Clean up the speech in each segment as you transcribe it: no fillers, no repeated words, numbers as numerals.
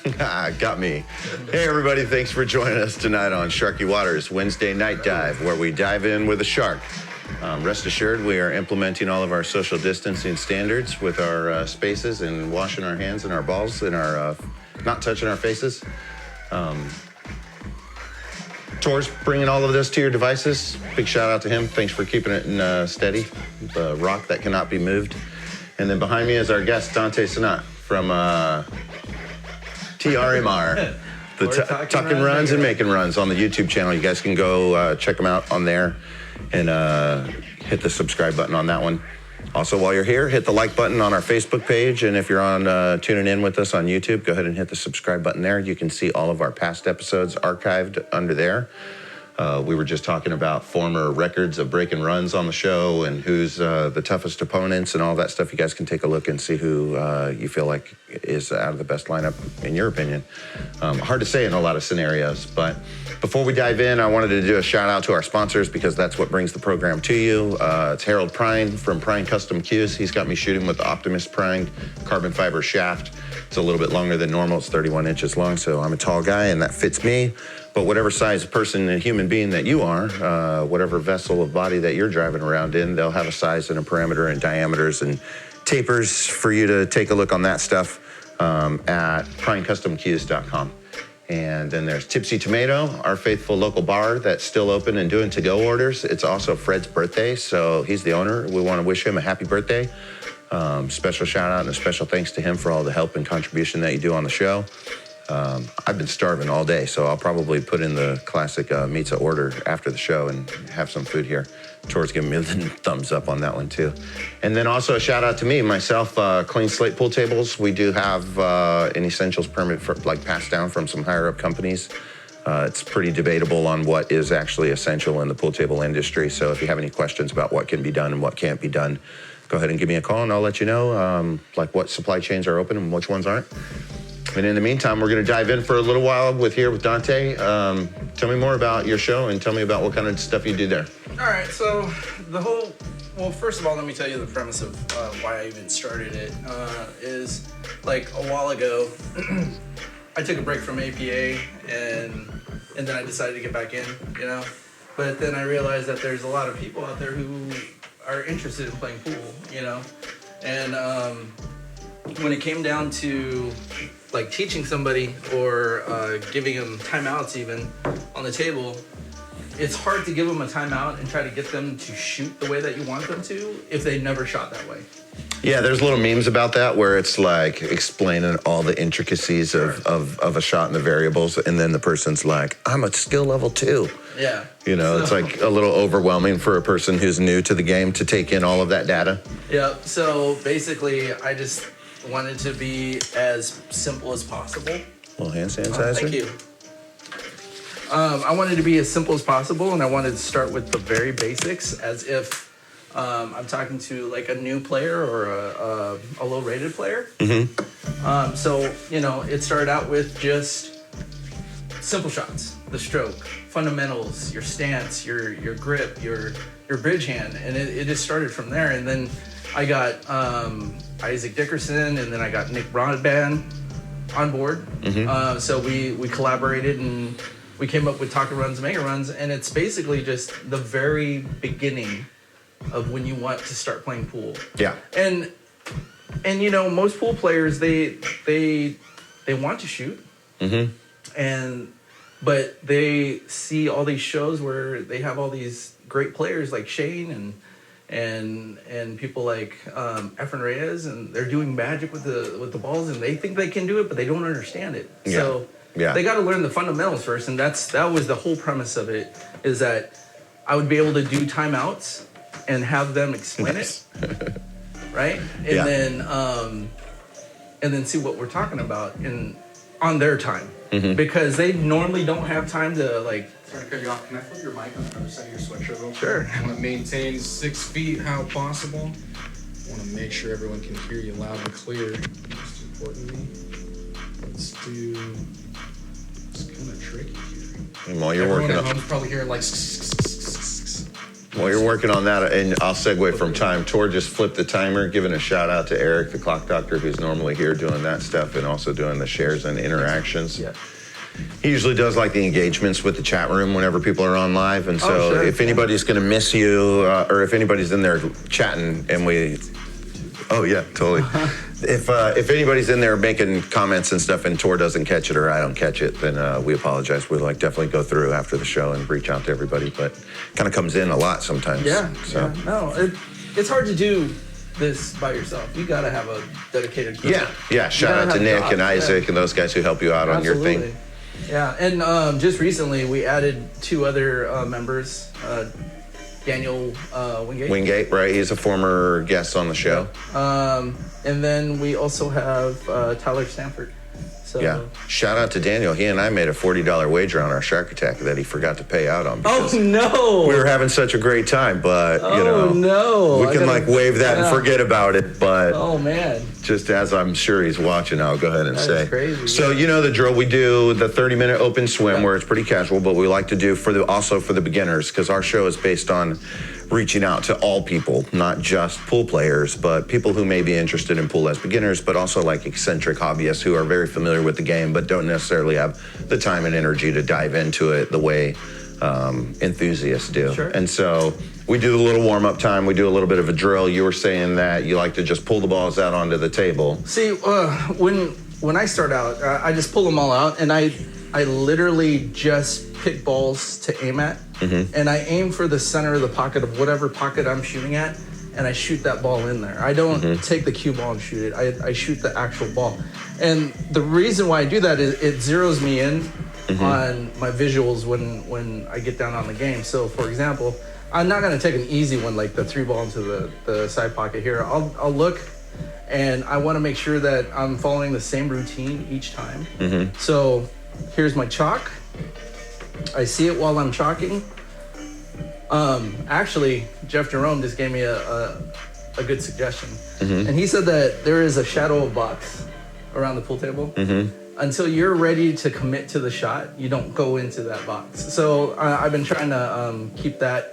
Got me. Hey, everybody. Thanks for joining us tonight on Sharky Waters Wednesday Night Dive, where we dive in with a shark. Rest assured, we are implementing all of our social distancing standards with our spaces and washing our hands and our balls and our not touching our faces. Tor's bringing all of this to your devices. Big shout out to him. Thanks for keeping it in steady. The rock that cannot be moved. And then behind me is our guest, Dante Sanat from TRMR, the Tucking Runs and Making Runs on the YouTube channel. You guys can go check them out on there and hit the subscribe button on that one. Also, while you're here, hit the like button on our Facebook page. And if you're on tuning in with us on YouTube, go ahead and hit the subscribe button there. You can see all of our past episodes archived under there. We were just talking about former records of breaking runs on the show and who's the toughest opponents and all that stuff. You guys can take a look and see who you feel like is out of the best lineup, in your opinion. Hard to say in a lot of scenarios, but before we dive in, I wanted to do a shout out to our sponsors because that's what brings the program to you. It's Harold Prine from Prine Custom Cues. He's got me shooting with the Optimus Prine carbon fiber shaft. It's a little bit longer than normal. It's 31 inches long, so I'm a tall guy and that fits me. But whatever size person and human being that you are, whatever vessel of body that you're driving around in, they'll have a size and a parameter and diameters and tapers for you to take a look on that stuff at PrineCustomCues.com. And then there's Tipsy Tomato, our faithful local bar that's still open and doing to-go orders. It's also Fred's birthday, so he's the owner. We want to wish him a happy birthday. Special shout out and a special thanks to him for all the help and contribution that you do on the show. I've been starving all day, so I'll probably put in the classic pizza order after the show and have some food here. Tor's giving me the thumbs up on that one, too. And then also a shout out to me, myself, Clean Slate Pool Tables. We do have an essentials permit for, passed down from some higher up companies. It's pretty debatable on what is actually essential in the pool table industry. So if you have any questions about what can be done and what can't be done, go ahead and give me a call and I'll let you know what supply chains are open and which ones aren't. And in the meantime, we're going to dive in for a little while with Dante. Tell me more about your show and tell me about what kind of stuff you do there. All right, so first of all, let me tell you the premise of why I even started it. Is like a while ago, I took a break from APA and then I decided to get back in, But then I realized that there's a lot of people out there who are interested in playing pool, And when it came down to teaching somebody or giving them timeouts even on the table, it's hard to give them a timeout and try to get them to shoot the way that you want them to if they never shot that way. Yeah, there's little memes about that where it's explaining all the intricacies of a shot and the variables, and then the person's like, I'm a skill level 2. Yeah. It's a little overwhelming for a person who's new to the game to take in all of that data. Yeah, so basically I just wanted to be as simple as possible. Little hand sanitizer. Thank you. I wanted to be as simple as possible, and I wanted to start with the very basics, as if I'm talking to a new player or a low-rated player. Mm-hmm. So it started out with just simple shots, the stroke, fundamentals, your stance, your grip, your bridge hand, and it just started from there. And then I got Isaac Dickerson, and then I got Nick Broadband on board. Mm-hmm. So we collaborated and we came up with Tucking Runs, Mega Runs, and it's basically just the very beginning of when you want to start playing pool. Yeah. And most pool players they want to shoot. Mm-hmm. But they see all these shows where they have all these great players like Shane and people like Efren Reyes, and they're doing magic with the balls, and they think they can do it, but they don't understand it. Yeah. So they got to learn the fundamentals first, and that was the whole premise of it, is that I would be able to do timeouts and have them explain it, right? And then see what we're talking about on their time, because they normally don't have time to Sorry to cut you off. Can I flip your mic on the other side of your sweatshirt real quick? Sure. I want to maintain 6 feet how possible. I want to make sure everyone can hear you loud and clear. Most importantly, let's do. It's kind of tricky here. And while you're Everyone working at up, home's probably hearing While you're working on that, and I'll segue from time, Tor just flipped the timer, giving a shout out to Eric, the clock doctor, who's normally here doing that stuff and also doing the shares and interactions. Yeah. He usually does like the engagements with the chat room whenever people are on live. And so sure. if anybody's going to miss you, or if anybody's in there chatting and oh yeah, totally. If anybody's in there making comments and stuff and Tor doesn't catch it or I don't catch it, then we apologize. We'll definitely go through after the show and reach out to everybody, but kind of comes in a lot sometimes. Yeah. So. Yeah. No, it's hard to do this by yourself. You got to have a dedicated crew. Yeah. Shout out to Nick and Isaac and those guys who help you out on your thing. Yeah, and just recently we added 2 other members. Daniel Wingate. Wingate, right? He's a former guest on the show. And then we also have Tyler Stanford. So, yeah. Shout out to Daniel. He and I made a $40 wager on our Shark Attack that he forgot to pay out on. Oh, no. We were having such a great time, but, no. we can wave that and forget about it. But oh, man. Just as I'm sure he's watching, I'll go ahead and say. That's crazy. So, you know the drill. We do the 30-minute open swim where it's pretty casual, but we like to do also for the beginners because our show is based on reaching out to all people, not just pool players, but people who may be interested in pool as beginners, but also like eccentric hobbyists who are very familiar with the game, but don't necessarily have the time and energy to dive into it the way enthusiasts do. Sure. And so we do a little warm-up time. We do a little bit of a drill. You were saying that you like to just pull the balls out onto the table. See, when I start out, I just pull them all out, and I literally just pick balls to aim at, and I aim for the center of the pocket of whatever pocket I'm shooting at, and I shoot that ball in there. I don't take the cue ball and shoot it. I shoot the actual ball. And the reason why I do that is it zeroes me in on my visuals when I get down on the game. So, for example, I'm not going to take an easy one like the 3 ball into the side pocket here. I'll look, and I want to make sure that I'm following the same routine each time. So here's my chalk. I see it while I'm chalking. Actually, Jeff Jerome just gave me a good suggestion. And he said that there is a shadow of box around the pool table. Until you're ready to commit to the shot, you don't go into that box. So I've been trying to keep that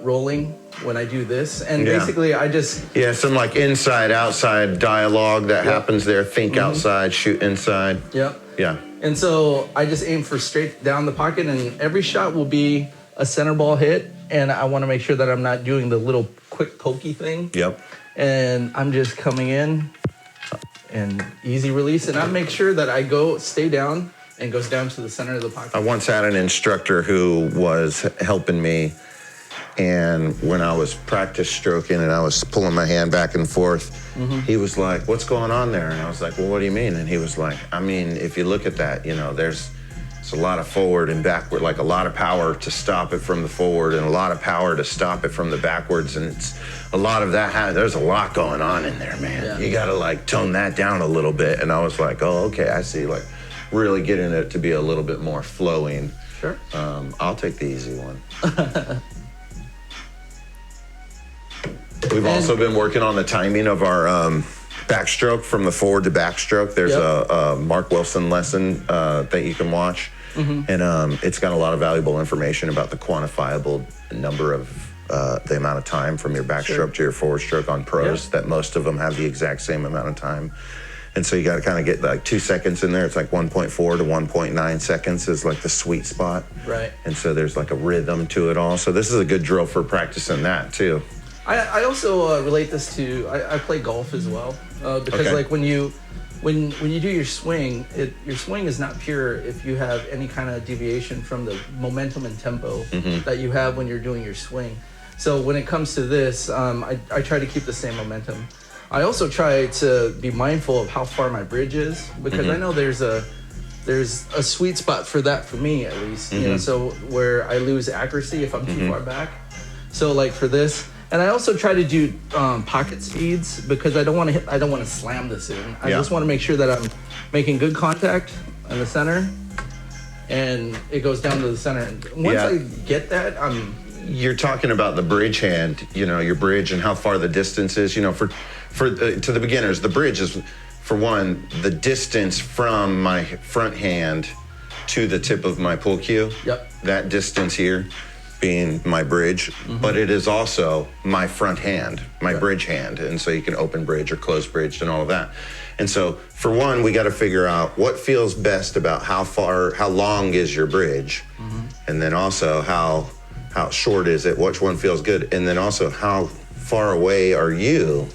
rolling when I do this. And basically I just... Yeah, some like inside-outside dialogue that happens there. Think outside, shoot inside. Yep. Yeah. And so I just aim for straight down the pocket, and every shot will be a center ball hit. And I want to make sure that I'm not doing the little quick pokey thing. Yep. And I'm just coming in and easy release. And I make sure that I stay down and goes down to the center of the pocket. I once had an instructor who was helping me, and when I was practice stroking and I was pulling my hand back and forth, he was like, "What's going on there?" And I was like, "Well, what do you mean?" And he was like, "I mean, if you look at that, it's a lot of forward and backward, like a lot of power to stop it from the forward and a lot of power to stop it from the backwards. And it's a lot of that. There's a lot going on in there, man. Yeah. You got to tone that down a little bit." And I was like, "Oh, okay, I see." Really getting it to be a little bit more flowing. Sure. I'll take the easy one. We've also been working on the timing of our backstroke from the forward to backstroke. There's a Mark Wilson lesson that you can watch. And it's got a lot of valuable information about the quantifiable number of the amount of time from your backstroke to your forward stroke on pros, that most of them have the exact same amount of time. And so you got to kind of get 2 seconds in there. It's 1.4 to 1.9 seconds is the sweet spot. Right. And so there's a rhythm to it all. So this is a good drill for practicing that too. I also relate this to, I play golf as well. Because when you do your swing, your swing is not pure if you have any kind of deviation from the momentum and tempo that you have when you're doing your swing. So when it comes to this, I try to keep the same momentum. I also try to be mindful of how far my bridge is, because I know there's a sweet spot for that for me at least. So where I lose accuracy if I'm too far back. So for this. And I also try to do pocket speeds because I don't want to slam this in. I just want to make sure that I'm making good contact in the center, and it goes down to the center. And once I get that, You're talking about the bridge hand, your bridge and how far the distance is. To the beginners, the bridge is, for one, the distance from my front hand to the tip of my pool cue. Yep. That distance here. being my bridge, but it is also my front hand, my bridge hand. And so you can open bridge or close bridge and all of that. And so for one, we got to figure out what feels best about how long is your bridge, and then also how short is it, which one feels good, and then also how far away are you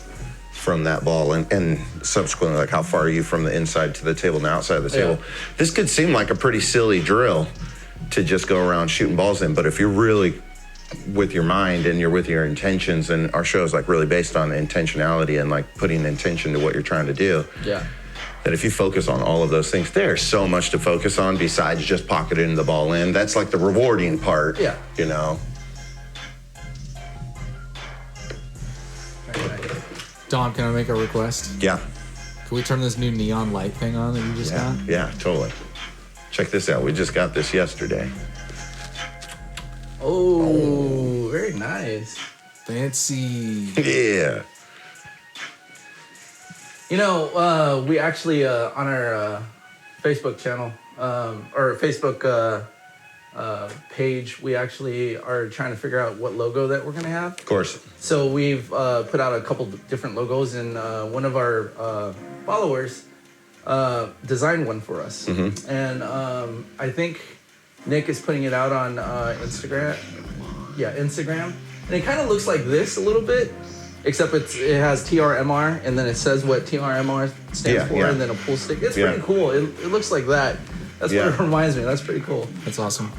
from that ball, and subsequently, like how far are you from the inside to the table and the outside of the table. This could seem like a pretty silly drill to just go around shooting balls in, but if you're really with your mind and you're with your intentions, and our show is like really based on intentionality and like putting intention to what you're trying to do, that if you focus on all of those things, there's so much to focus on besides just pocketing the ball in. That's like the rewarding part, you know. Don, can I make a request? Yeah. Can we turn this new neon light thing on that you just got? Yeah, totally. Check this out. We just got this yesterday. Oh, very nice. Fancy. Yeah. You know, we actually, on our Facebook channel, or Facebook page, we actually are trying to figure out what logo that we're going to have. Of course. So we've put out a couple different logos, and one of our followers designed one for us. And I think Nick is putting it out on Instagram. Yeah, Instagram. And it kind of looks like this a little bit, except it has TRMR, and then it says what TRMR stands for, and then a pool stick. It's pretty cool. It looks like that. That's what it reminds me. That's pretty cool. That's awesome.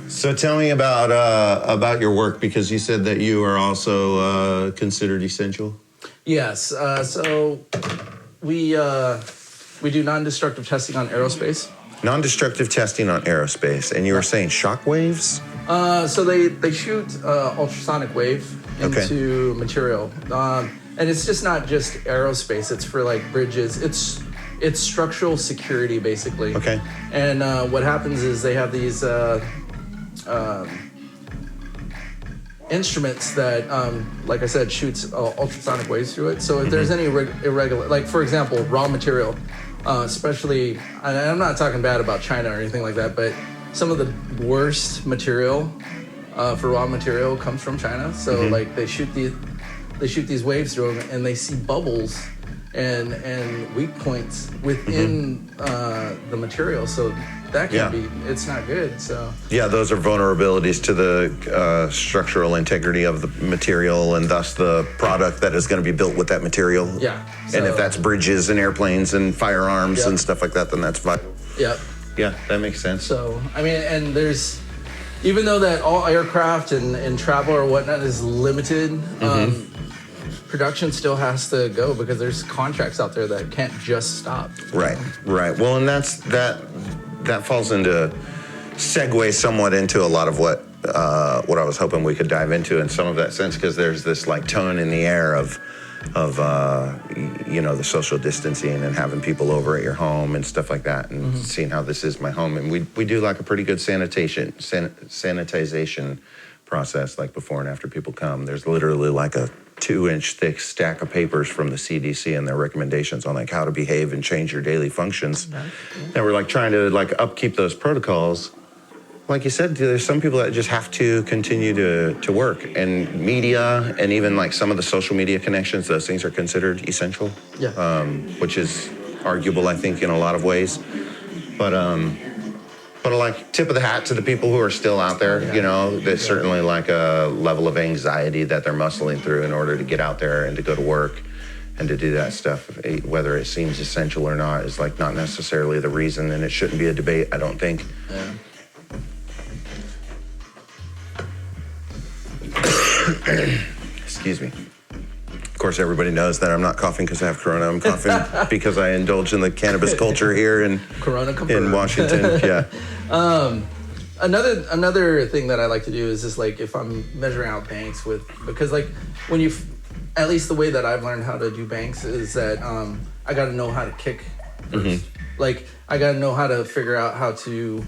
So tell me about your work, because you said that you are also considered essential. Yes. So we do non-destructive testing on aerospace. Non-destructive testing on aerospace, and you were saying shock waves? So they shoot ultrasonic wave into material, and it's just not just aerospace. It's for like bridges. It's structural security basically. Okay. And what happens is they have these instruments that, like I said, shoots ultrasonic waves through it. So if there's any irregular, like for example, raw material, especially, and I'm not talking bad about China or anything like that, but some of the worst material for raw material comes from China. So like they shoot these waves through them, and they see bubbles and weak points within the material. So that can be, it's not good. So yeah, those are vulnerabilities to the structural integrity of the material, and thus the product that is going to be built with that material. Yeah. And if that's bridges and airplanes and firearms and stuff like that, then that's vital. Yep. Yeah, that makes sense. So I mean, and there's, even though that all aircraft and travel or whatnot is limited, production still has to go because there's contracts out there that can't just stop. Right. Well, and that falls into, segue somewhat into a lot of what I was hoping we could dive into in some of that sense, because there's this like tone in the air of you know, the social distancing and having people over at your home and stuff like that, and seeing how this is my home. And we do like a pretty good sanitization process, like before and after people come. There's literally like a 2-inch thick stack of papers from the CDC and their recommendations on like how to behave and change your daily functions. And we're like trying to like upkeep those protocols. Like you said, there's some people that just have to continue to work, and media and even like some of the social media connections, those things are considered essential. Yeah. Which is arguable, I think, in a lot of ways. But like tip of the hat to the people who are still out there. You know, there's certainly like a level of anxiety that they're muscling through in order to get out there and to go to work and to do that stuff. Whether it seems essential or not is like not necessarily the reason, and it shouldn't be a debate, I don't think. Yeah. Excuse me. Of course, everybody knows that I'm not coughing because I have corona. I'm coughing because I indulge in the cannabis culture here in Washington. Yeah. Another thing that I like to do is just like if I'm measuring out banks because like when you, at least the way that I've learned how to do banks is that I got to know how to kick first. Like I got to know how to figure out how to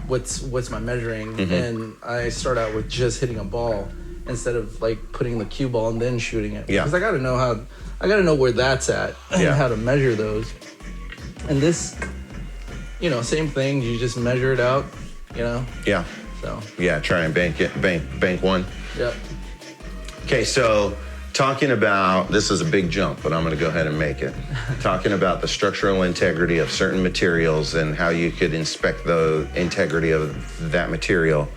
what's my measuring, and I start out with just hitting a ball. instead of like putting the cue ball and then shooting it. Yeah. Because I got to know where that's at and how to measure those. And this, same thing. You just measure it out, Yeah. So. Yeah, try and bank one. Yep. Okay, so talking about, this is a big jump, but I'm going to go ahead and make it. Talking about the structural integrity of certain materials and how you could inspect the integrity of that material,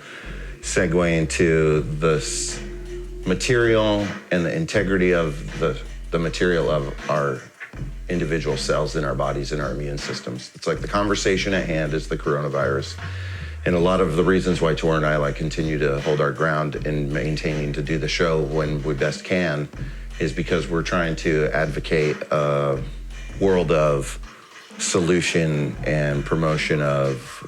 segue into the material and the integrity of the material of our individual cells in our bodies and our immune systems. It's like the conversation at hand is the coronavirus. And a lot of the reasons why Tor and I continue to hold our ground in maintaining to do the show when we best can is because we're trying to advocate a world of solution and promotion of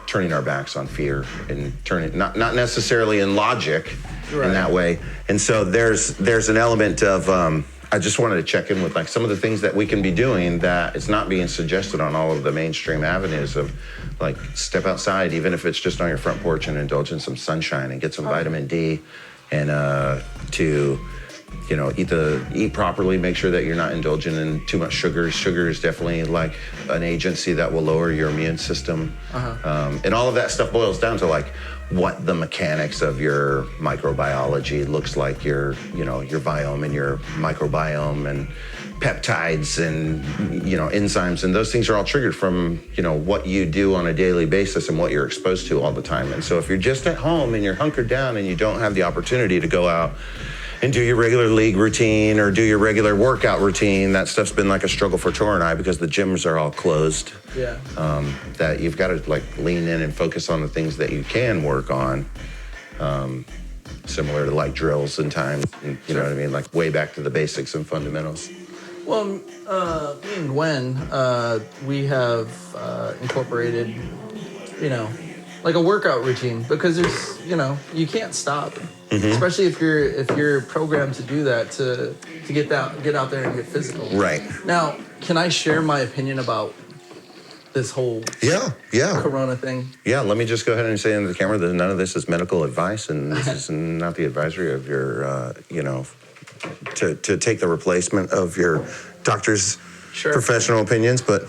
turning our backs on fear and turning not necessarily in logic in that way. And so there's an element of I just wanted to check in with some of the things that we can be doing that it's not being suggested on all of the mainstream avenues of step outside, even if it's just on your front porch and indulge in some sunshine and get some vitamin D and to eat properly, make sure that you're not indulging in too much sugar. Sugar is definitely like an agency that will lower your immune system. And all of that stuff boils down to what the mechanics of your microbiology looks like, your biome and your microbiome and peptides and, enzymes. And those things are all triggered from, what you do on a daily basis and what you're exposed to all the time. And so if you're just at home and you're hunkered down and you don't have the opportunity to go out and do your regular league routine or do your regular workout routine, that stuff's been like a struggle for Tor and I because the gyms are all closed. Yeah. That you've got to lean in and focus on the things that you can work on, similar to drills and times, and, you know what I mean? Way back to the basics and fundamentals. Well, me and Gwen, we have incorporated, a workout routine because there's, you can't stop. Especially if you're programmed to do that, to get out there and get physical. Right. Now, can I share my opinion about this whole Corona thing? Yeah, let me just go ahead and say into the camera that none of this is medical advice, and this is not the advisory of your, to take the replacement of your doctor's professional opinions, but.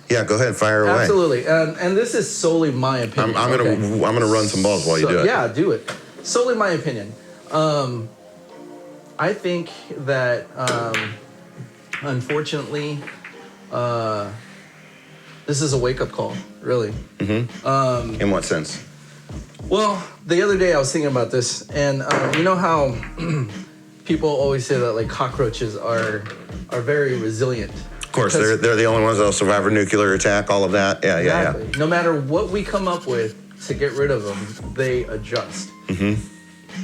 Yeah, go ahead, fire away. Absolutely, and this is solely my opinion. I'm gonna run some balls while you do it. Yeah, do it. Solely my opinion. I think that unfortunately, this is a wake-up call. Really. Mm-hmm. In what sense? Well, the other day I was thinking about this, and you know how people always say that cockroaches are very resilient. Of course, they're the only ones that'll survive a nuclear attack, all of that. Yeah, exactly. Yeah. No matter what we come up with to get rid of them, they adjust. Mm-hmm.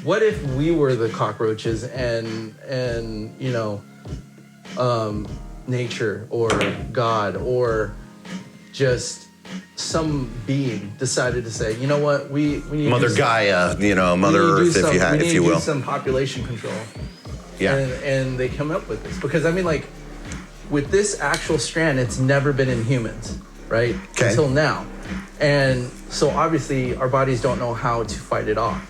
What if we were the cockroaches and nature or God or just some being decided to say, you know what, we need Mother Gaia, Mother Earth, if you will. Some population control. Yeah. And they come up with this because with this actual strand, it's never been in humans, right? Okay. Until now. And so obviously our bodies don't know how to fight it off,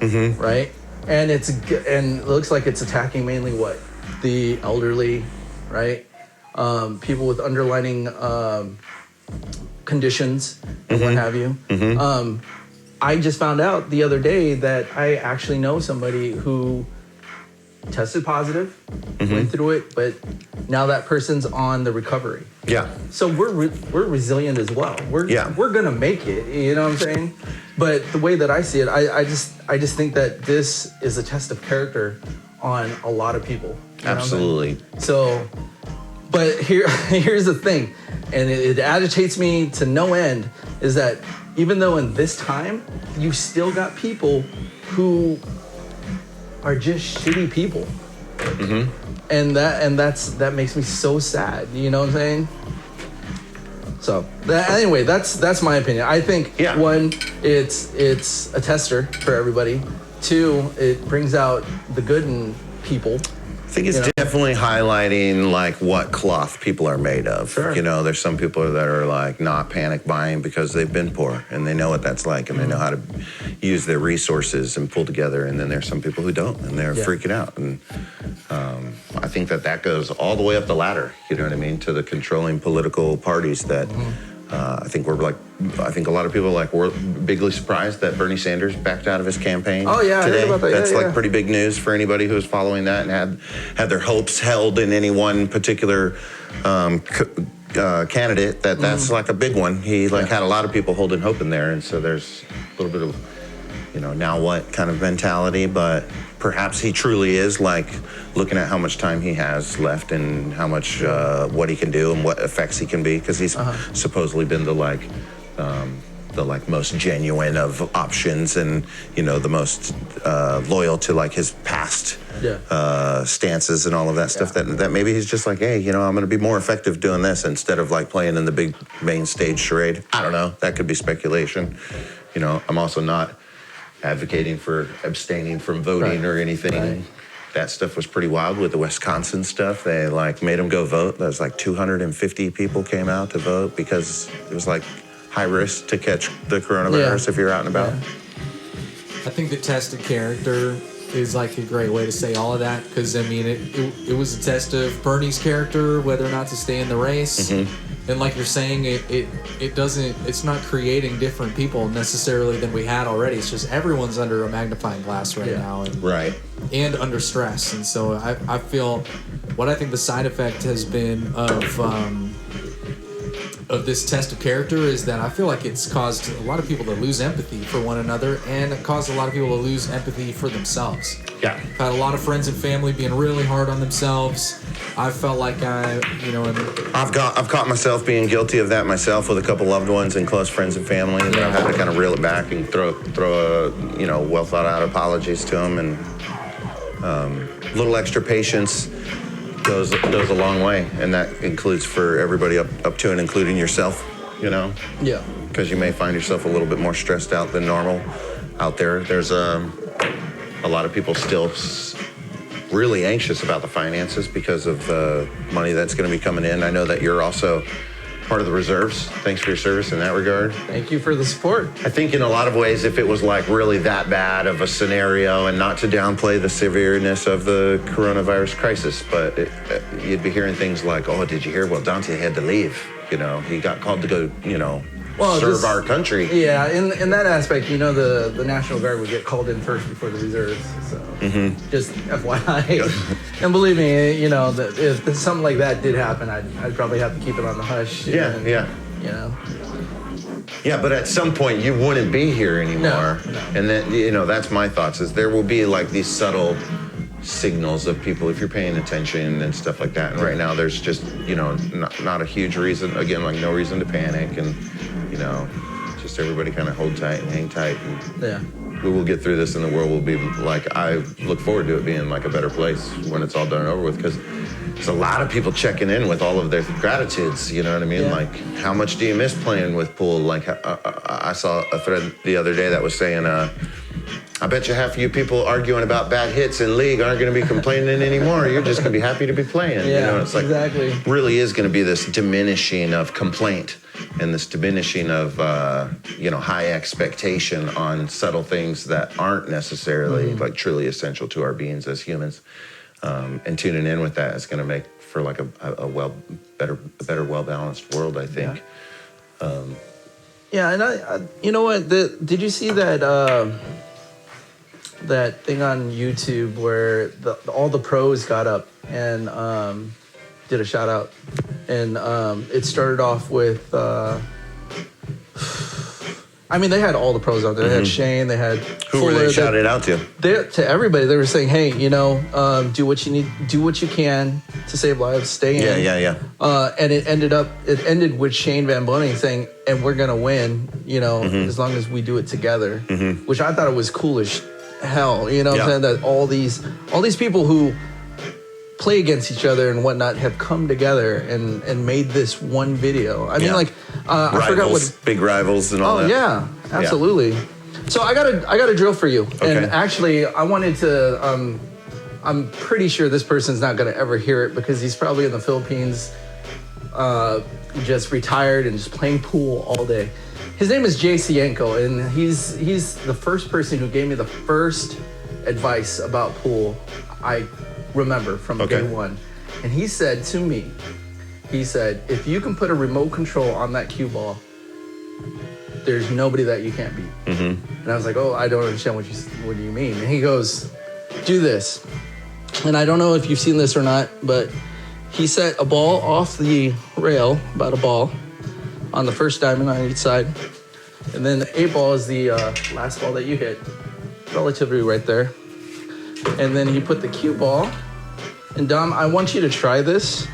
right? And it looks like it's attacking mainly the elderly, right? People with underlying conditions and what have you. I just found out the other day that I actually know somebody who tested positive, went through it, but now that person's on the recovery. Yeah. So we're resilient as well. We're gonna make it. You know what I'm saying? But the way that I see it, I just think that this is a test of character on a lot of people. Absolutely. So, but here's the thing, and it agitates me to no end, is that even though in this time you still got people who are just shitty people, and that makes me so sad. You know what I'm saying? So anyway, that's my opinion. I think one, it's a tester for everybody. Two, it brings out the good in people. I think it's definitely highlighting like what cloth people are made of. Sure. You know, there's some people that are like not panic buying because they've been poor and they know what that's like and they know how to use their resources and pull together. And then there's some people who don't and they're freaking out. And I think that goes all the way up the ladder. You know what I mean? To the controlling political parties that I think a lot of people were bigly surprised that Bernie Sanders backed out of his campaign. Oh yeah, today. I heard about that. That's like pretty big news for anybody who was following that and had their hopes held in any one particular candidate. That's like a big one. He had a lot of people holding hope in there, and so there's a little bit of now what kind of mentality, but perhaps he truly is looking at how much time he has left and how much what he can do and what effects he can be, because he's supposedly been the most genuine of options and the most loyal to his past stances and all of that stuff. That maybe he's just hey, I'm going to be more effective doing this instead of playing in the big main stage charade. I don't know. That could be speculation. I'm also not advocating for abstaining from voting or anything. Right. That stuff was pretty wild with the Wisconsin stuff. They made them go vote. There was 250 people came out to vote because it was high risk to catch the coronavirus if you're out and about. I think the test of character is a great way to say all of that, because I mean it was a test of Bernie's character, whether or not to stay in the race. And like you're saying, it's not creating different people necessarily than we had already. It's just everyone's under a magnifying glass right now, and under stress. And so I feel what I think the side effect has been of this test of character is that I feel like it's caused a lot of people to lose empathy for one another, and it caused a lot of people to lose empathy for themselves. Yeah. I've had a lot of friends and family being really hard on themselves. I felt like I've caught myself being guilty of that myself with a couple loved ones and close friends and family, and I've had to kind of reel it back and throw a well thought out apologies to them, and a little extra patience goes a long way, and that includes for everybody up to and including yourself. Yeah. Because you may find yourself a little bit more stressed out than normal out there. There's a lot of people still really anxious about the finances because of the money that's going to be coming in. I know that you're also part of the reserves. Thanks for your service in that regard. Thank you for the support. I think in a lot of ways, if it was really that bad of a scenario, and not to downplay the severeness of the coronavirus crisis, but you'd be hearing things like, oh, did you hear? Well, Dante had to leave. He got called to go, serve our country. Yeah, in that aspect, the National Guard would get called in first before the reserves. So just FYI. And believe me, that if something like that did happen, I'd probably have to keep it on the hush. Yeah. Yeah, but at some point you wouldn't be here anymore. No. And then, that's my thoughts, is there will be these subtle signals of people if you're paying attention and stuff like that. And right now there's just, not a huge reason, again, no reason to panic, and, just everybody kind of hold tight and hang tight. And we will get through this, and the world will be I look forward to it being a better place when it's all done and over with, because there's a lot of people checking in with all of their gratitudes, you know what I mean? Yeah. How much do you miss playing with pool? I saw a thread the other day that was saying, I bet you half of you people arguing about bad hits in league aren't going to be complaining anymore. You're just going to be happy to be playing. Yeah, it's exactly. Really is going to be this diminishing of complaint and this diminishing of, high expectation on subtle things that aren't necessarily truly essential to our beings as humans. And tuning in with that is going to make for a better, well-balanced world, I think. And I you know what? Did you see that that thing on YouTube where all the pros got up and did a shout out, and it started off with they had all the pros out there. They had Shane, they had who were they shouted out to? To everybody. They were saying, hey, do what you need, do what you can to save lives, stay in. Yeah. And it ended with Shane Van Boening saying, and we're gonna win, as long as we do it together. Which I thought it was cool as hell, saying that all these people who play against each other and whatnot have come together and made this one video. I mean, I forgot what big rivals and all that. Oh yeah, absolutely. So I got a drill for you, and actually I wanted to I'm pretty sure this person's not going to ever hear it because he's probably in the Philippines, just retired and just playing pool all day. His name is Jay Sienko, and he's the first person who gave me the first advice about pool I remember from day one. And he said to me, if you can put a remote control on that cue ball, there's nobody that you can't beat. And I was like, oh, I don't understand what do you mean? And he goes, do this. And I don't know if you've seen this or not, but he set a ball off the rail, about a ball, on the first diamond on each side. And then the 8 ball is the last ball that you hit, relatively right there. And then he put the cue ball. And Dom, I want you to try this.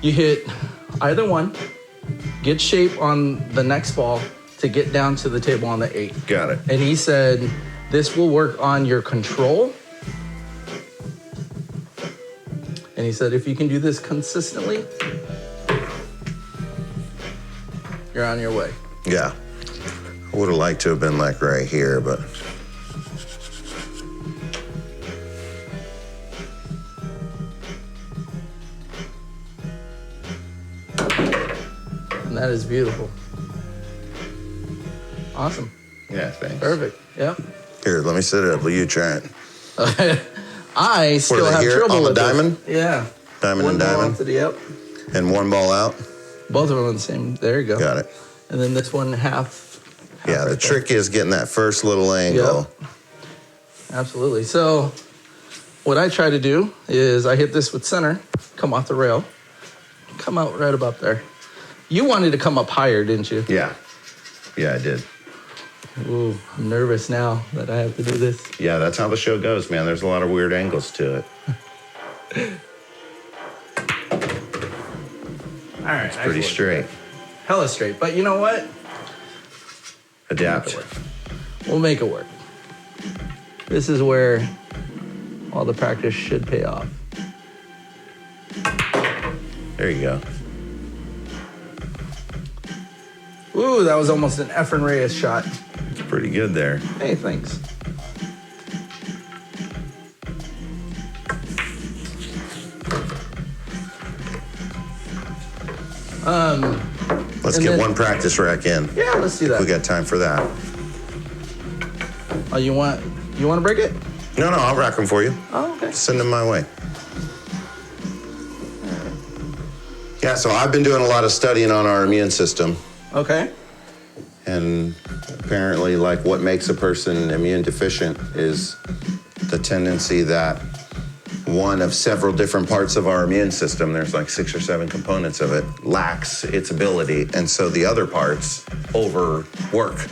You hit either one, get shape on the next ball to get down to the table on the 8. Got it. And he said, this will work on your control. And he said, if you can do this consistently, you're on your way. Yeah. I would have liked to have been like right here, but. And that is beautiful. Awesome. Yeah, thanks. Perfect. Yep. Here, let me set it up. Will you try it? I still have here trouble on the with diamond? It. Yeah. Diamond one and ball diamond? onto the, yep. And 1 ball out? Both of them on the same. There you go. Got it. And then this one half Yeah, right the there. trick is getting that first little angle. Yep. Absolutely. So what I try to do is I hit this with center, come off the rail, come out right about there. You wanted to come up higher, didn't you? Yeah. Yeah, I did. Ooh, I'm nervous now that I have to do this. Yeah, that's how the show goes, man. There's a lot of weird angles to it. All right. It's pretty straight. Hella straight. But you know what? Adapt. We'll make it work. This is where all the practice should pay off. There you go. Ooh, that was almost an Efren Reyes shot. It's pretty good there. Hey, thanks. Let's And get then- one practice rack in. Yeah, let's do that. We got time for that. Oh, you want to break it? No, I'll rack them for you. Oh, okay. Send them my way. Yeah, so I've been doing a lot of studying on our immune system. Okay. And apparently, like, what makes a person immune deficient is the tendency that one of several different parts of our immune system, there's like 6 or 7 components of it, lacks its ability. And so the other parts overwork.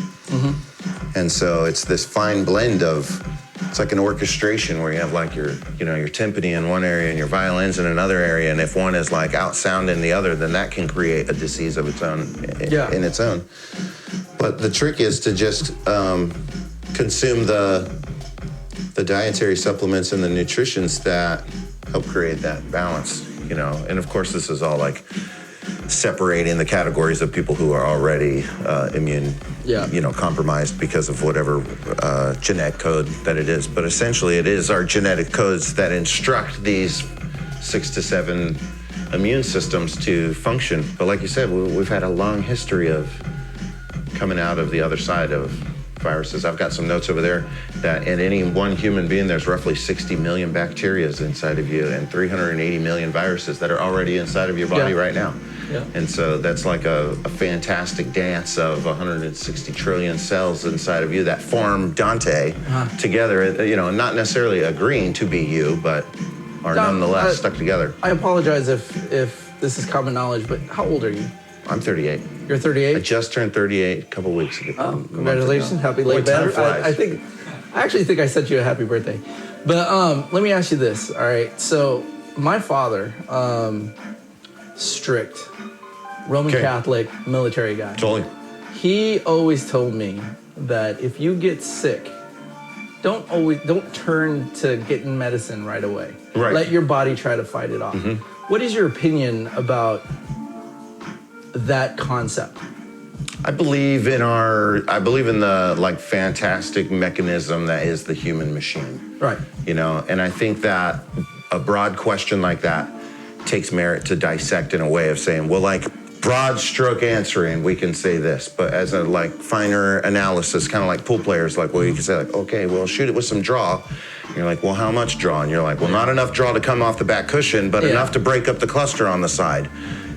And so it's this fine blend of, it's like an orchestration where you have like your timpani in one area and your violins in another area. And if one is like out sounding the other, then that can create a disease of its own in its own. But the trick is to just consume the dietary supplements and the nutritions that help create that balance, And of course, this is all like separating the categories of people who are already immune, compromised because of whatever genetic code that it is. But essentially, it is our genetic codes that instruct these 6 to 7 immune systems to function. But like you said, we've had a long history of coming out of the other side of viruses. I've got some notes over there that in any one human being, there's roughly 60 million bacteria inside of you and 380 million viruses that are already inside of your body right now. Yeah. And so that's like a fantastic dance of 160 trillion cells inside of you that form Dante together, not necessarily agreeing to be you, but are nonetheless stuck together. I apologize if this is common knowledge, but how old are you? I'm 38. You're 38? I just turned 38 a couple weeks ago. Oh, congratulations. Happy late birthday. I actually think I sent you a happy birthday. But let me ask you this. All right. So my father, strict Roman Catholic military guy. Totally. He always told me that if you get sick, don't turn to getting medicine right away. Right. Let your body try to fight it off. What is your opinion about that concept? I believe in the like fantastic mechanism that is the human machine. Right. You know, and I think that a broad question like that takes merit to dissect in a way of saying, well, like broad stroke answering, we can say this, but as a like finer analysis, kind of like pool players, like, well, you can say like, okay, well, shoot it with some draw. And you're like, well, how much draw? And you're like, well, not enough draw to come off the back cushion, but enough to break up the cluster on the side,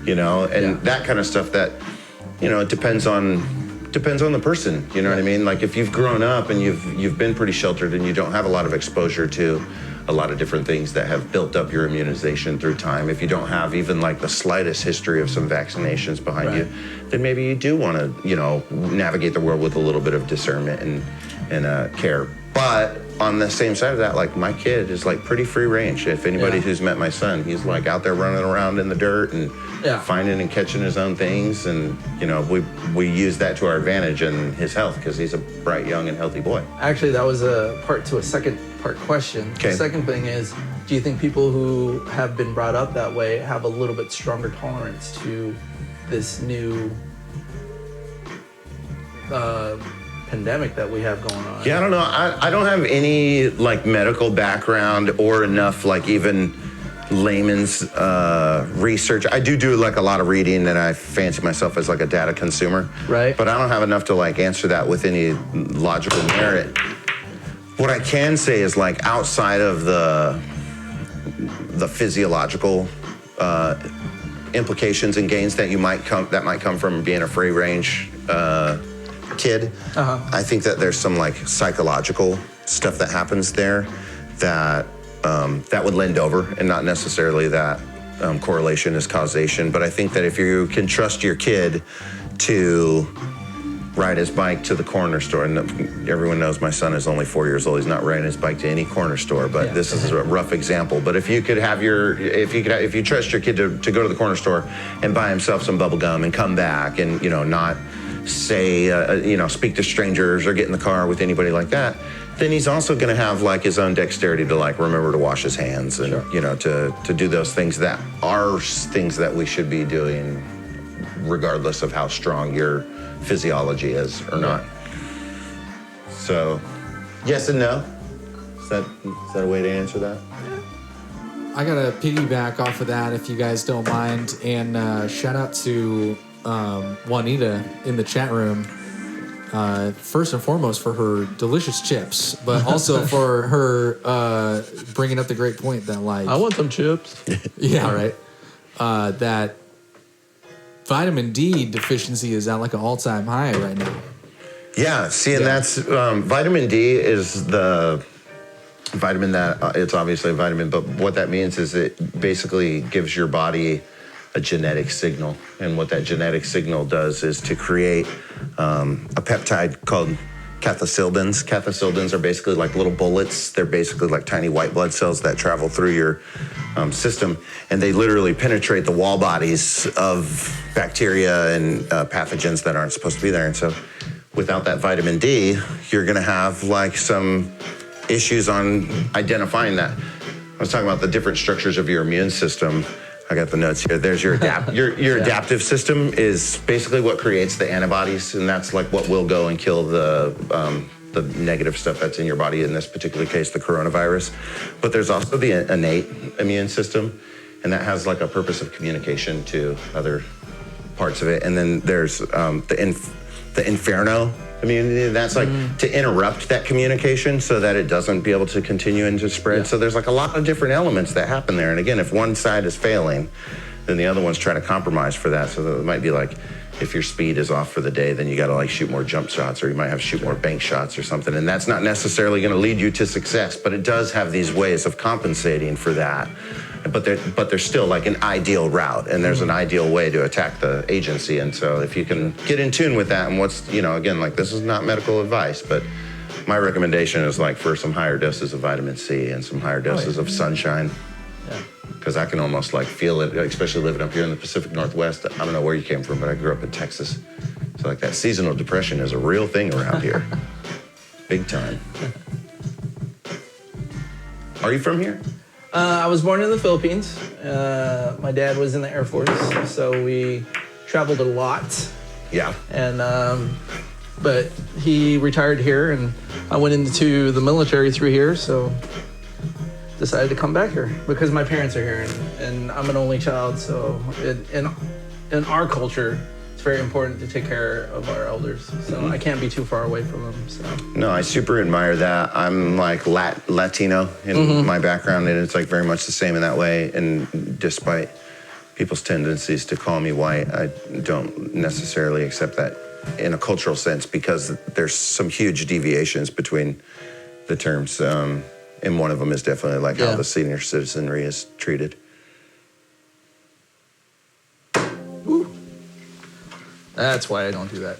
you know, and that kind of stuff that, you know, it depends on the person, you know what I mean? Like if you've grown up and you've been pretty sheltered and you don't have a lot of exposure to a lot of different things that have built up your immunization through time, if you don't have even like the slightest history of some vaccinations behind you, then maybe you do want to, you know, navigate the world with a little bit of discernment and care. But on the same side of that, like my kid is like pretty free range. If anybody who's met my son, he's like out there running around in the dirt and finding and catching his own things. And, you know, we use that to our advantage in his health because he's a bright, young, and healthy boy. Actually, that was a part to a second part question. Okay. The second thing is, do you think people who have been brought up that way have a little bit stronger tolerance to this new pandemic that we have going on? Yeah, I don't know. I don't have any like medical background or enough like even layman's research. I do like a lot of reading, and I fancy myself as like a data consumer. Right. But I don't have enough to like answer that with any logical merit. What I can say is like outside of the physiological implications and gains that might come from being a free range kid, I think that there's some like psychological stuff that happens there that would lend over, and not necessarily that correlation is causation. But I think that if you can trust your kid to ride his bike to the corner store, and everyone knows my son is only 4 years old. He's not riding his bike to any corner store, but this is a rough example. But if you trust your kid to go to the corner store and buy himself some bubble gum and come back, and you know, not say speak to strangers or get in the car with anybody like that, then he's also going to have like his own dexterity to like remember to wash his hands and you know, to do those things that are things that we should be doing regardless of how strong your physiology is or not. So yes and no. Is that a way to answer that? I gotta piggyback off of that if you guys don't mind, and shout out to Juanita in the chat room. First and foremost for her delicious chips, but also for her bringing up the great point that like I want some chips. Yeah, right. That vitamin D deficiency is at like an all-time high right now. Yeah, see, and that's vitamin D is the vitamin that it's obviously a vitamin, but what that means is it basically gives your body a genetic signal, and what that genetic signal does is to create a peptide called cathecildins. Cathecildins are basically like little bullets. They're basically like tiny white blood cells that travel through your system, and they literally penetrate the wall bodies of bacteria and pathogens that aren't supposed to be there. And so without that vitamin D, you're gonna have like some issues on identifying that. I was talking about the different structures of your immune system. I got the notes here. There's your your adaptive system is basically what creates the antibodies, and that's like what will go and kill the negative stuff that's in your body, in this particular case, the coronavirus. But there's also the innate immune system, and that has like a purpose of communication to other parts of it. And then there's the inferno immunity, and that's like to interrupt that communication so that it doesn't be able to continue and to spread. Yeah. So there's like a lot of different elements that happen there. And again, if one side is failing, then the other one's trying to compromise for that. So that it might be like, if your speed is off for the day, then you got to like shoot more jump shots, or you might have to shoot more bank shots or something. And that's not necessarily going to lead you to success, but it does have these ways of compensating for that. But there's still like an ideal route, and there's an ideal way to attack the agency. And so if you can get in tune with that, and what's, you know, again, like this is not medical advice, but my recommendation is like for some higher doses of vitamin C and some higher doses of sunshine. Yeah. Because I can almost like feel it, especially living up here in the Pacific Northwest. I don't know where you came from, but I grew up in Texas. So like that seasonal depression is a real thing around here. Big time. Are you from here? I was born in the Philippines. My dad was in the Air Force, so we traveled a lot. Yeah. And but he retired here, and I went into the military through here, so decided to come back here because my parents are here, and I'm an only child. So in our culture, it's very important to take care of our elders. So I can't be too far away from them. So No, I super admire that. I'm like Latino in my background, and it's like very much the same in that way. And despite people's tendencies to call me white, I don't necessarily accept that in a cultural sense because there's some huge deviations between the terms. And one of them is definitely like how the senior citizenry is treated. Ooh. That's why I don't do that.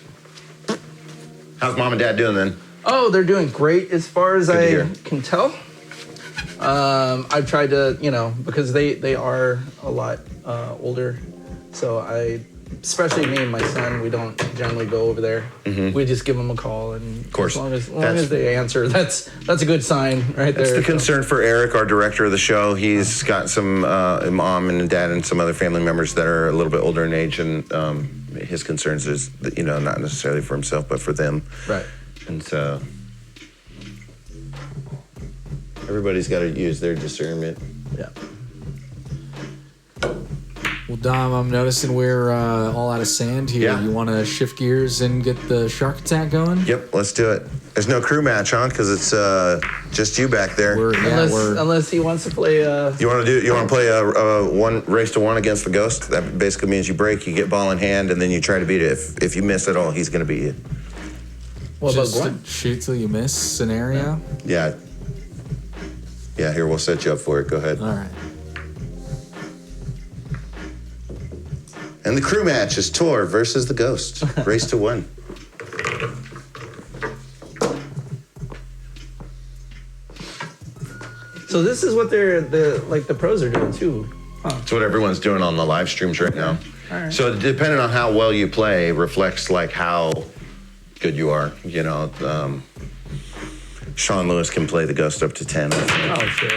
How's mom and dad doing then? Oh, they're doing great as far as Good to I hear. can tell. I've tried to, because they are a lot older. So especially me and my son, we don't generally go over there. We just give them a call, and Of course. as long as they answer, that's a good sign right That's there. the concern for Eric, our director of the show. He's got some mom and dad and some other family members that are a little bit older in age, and his concerns is, not necessarily for himself, but for them. Right. And so everybody's got to use their discernment. Yeah. Well, Dom, I'm noticing we're all out of sand here. Yeah. You want to shift gears and get the shark attack going? Yep, let's do it. There's no crew match, huh? Because it's just you back there. Unless he wants to play. You want to play a one race to one against the ghost? That basically means you break, you get ball in hand, and then you try to beat it. If you miss at all, he's going to beat you. What about Just Gwen? a shoot till you miss scenario? Yeah. Yeah, here, we'll set you up for it. Go ahead. All right. And the crew match is Tor versus the Ghost. Race to one. So this is what the pros are doing too. That's what everyone's doing on the live streams right now. All right. So depending on how well you play reflects like how good you are. Sean Lewis can play the Ghost up to 10. Oh, sure.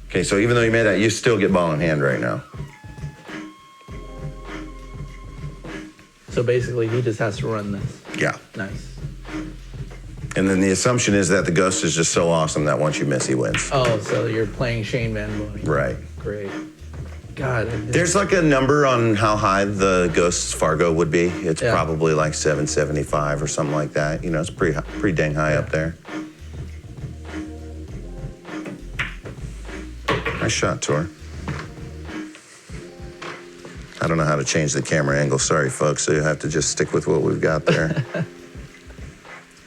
Okay, so even though you made that, you still get ball in hand right now. So basically, he just has to run this. Yeah. Nice. And then the assumption is that the Ghost is just so awesome that once you miss, he wins. Oh, so you're playing Shane Van Boening. Right. Great. God. There's like a number on how high the Ghost's Fargo would be. It's Yeah. probably like 775 or something like that. It's pretty dang high up there. Nice shot, Tor. I don't know how to change the camera angle. Sorry, folks. So you have to just stick with what we've got there.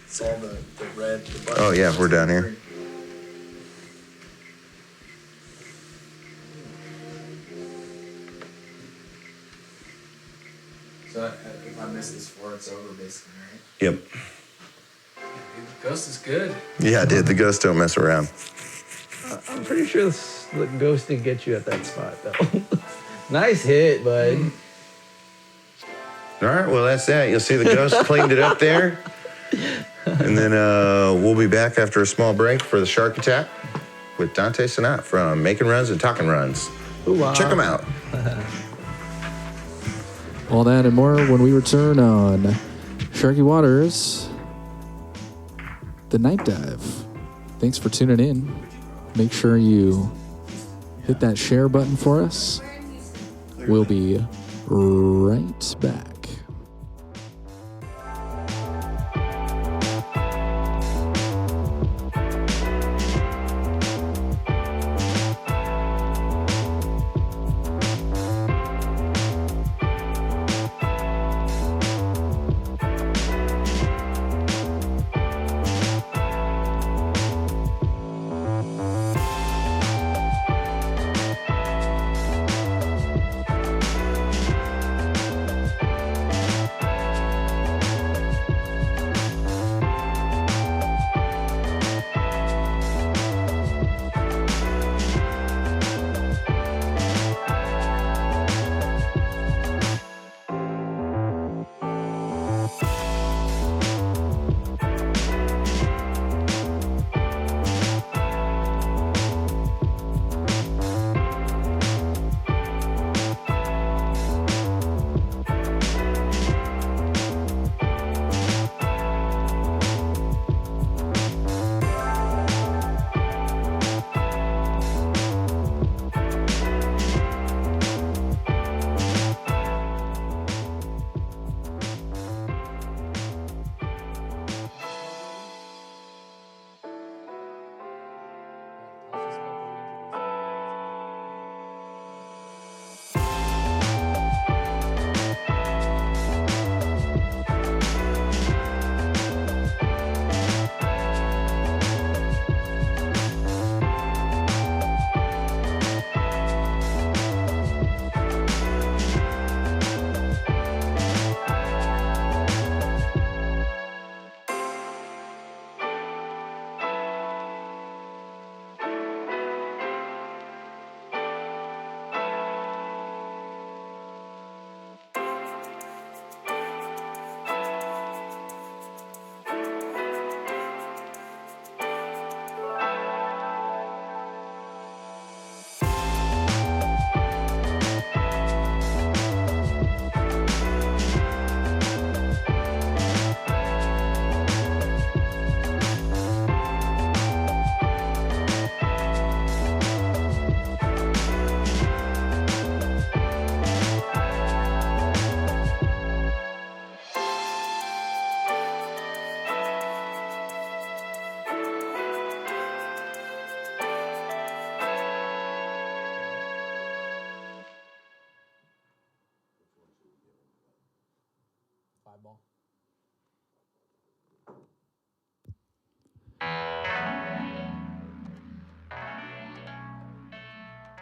It's all the red. The Oh, yeah, we're down here. So if I miss this four, it's over basically, right? Yep. Dude, the ghost is good. Yeah, dude, the Ghosts don't mess around. I'm pretty sure the Ghost didn't get you at that spot, though. Nice hit, bud. All right, well, that's that. You'll see the Ghost cleaned it up there. And then we'll be back after a small break for the Shark Attack with Dante Sinat from Making Runs and Talking Runs. Ooh-ah. Check them out. All that and more when we return on Sharky Waters, The Night Dive. Thanks for tuning in. Make sure you hit that share button for us. We'll be right back.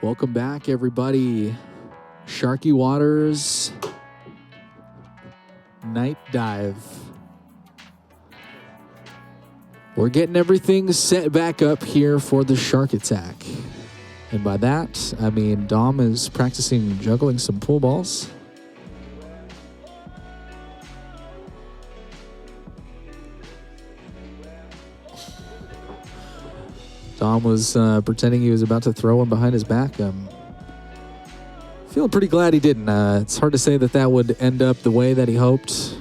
Welcome back, everybody. Sharky Waters Night Dive. We're getting everything set back up here for the shark attack. And by that, I mean Dom is practicing juggling some pool balls. Dom was pretending he was about to throw one behind his back. Feeling pretty glad he didn't. It's hard to say that would end up the way that he hoped.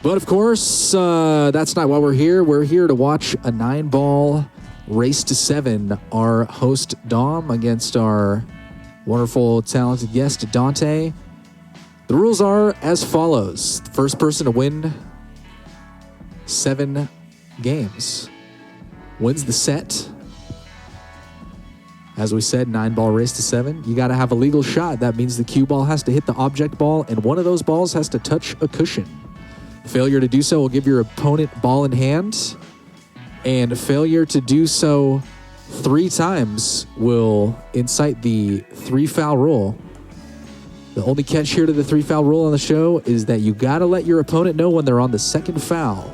But of course, that's not why we're here. We're here to watch a 9-ball race to 7. Our host, Dom, against our wonderful, talented guest, Dante. The rules are as follows. The first person to win 7 games wins the set. As we said, 9-ball race to 7. You got to have a legal shot. That means the cue ball has to hit the object ball, and one of those balls has to touch a cushion. Failure to do so will give your opponent ball in hand, and failure to do so 3 times will incite the 3-foul rule. The only catch here to the 3-foul rule on the show is that you got to let your opponent know when they're on the second foul,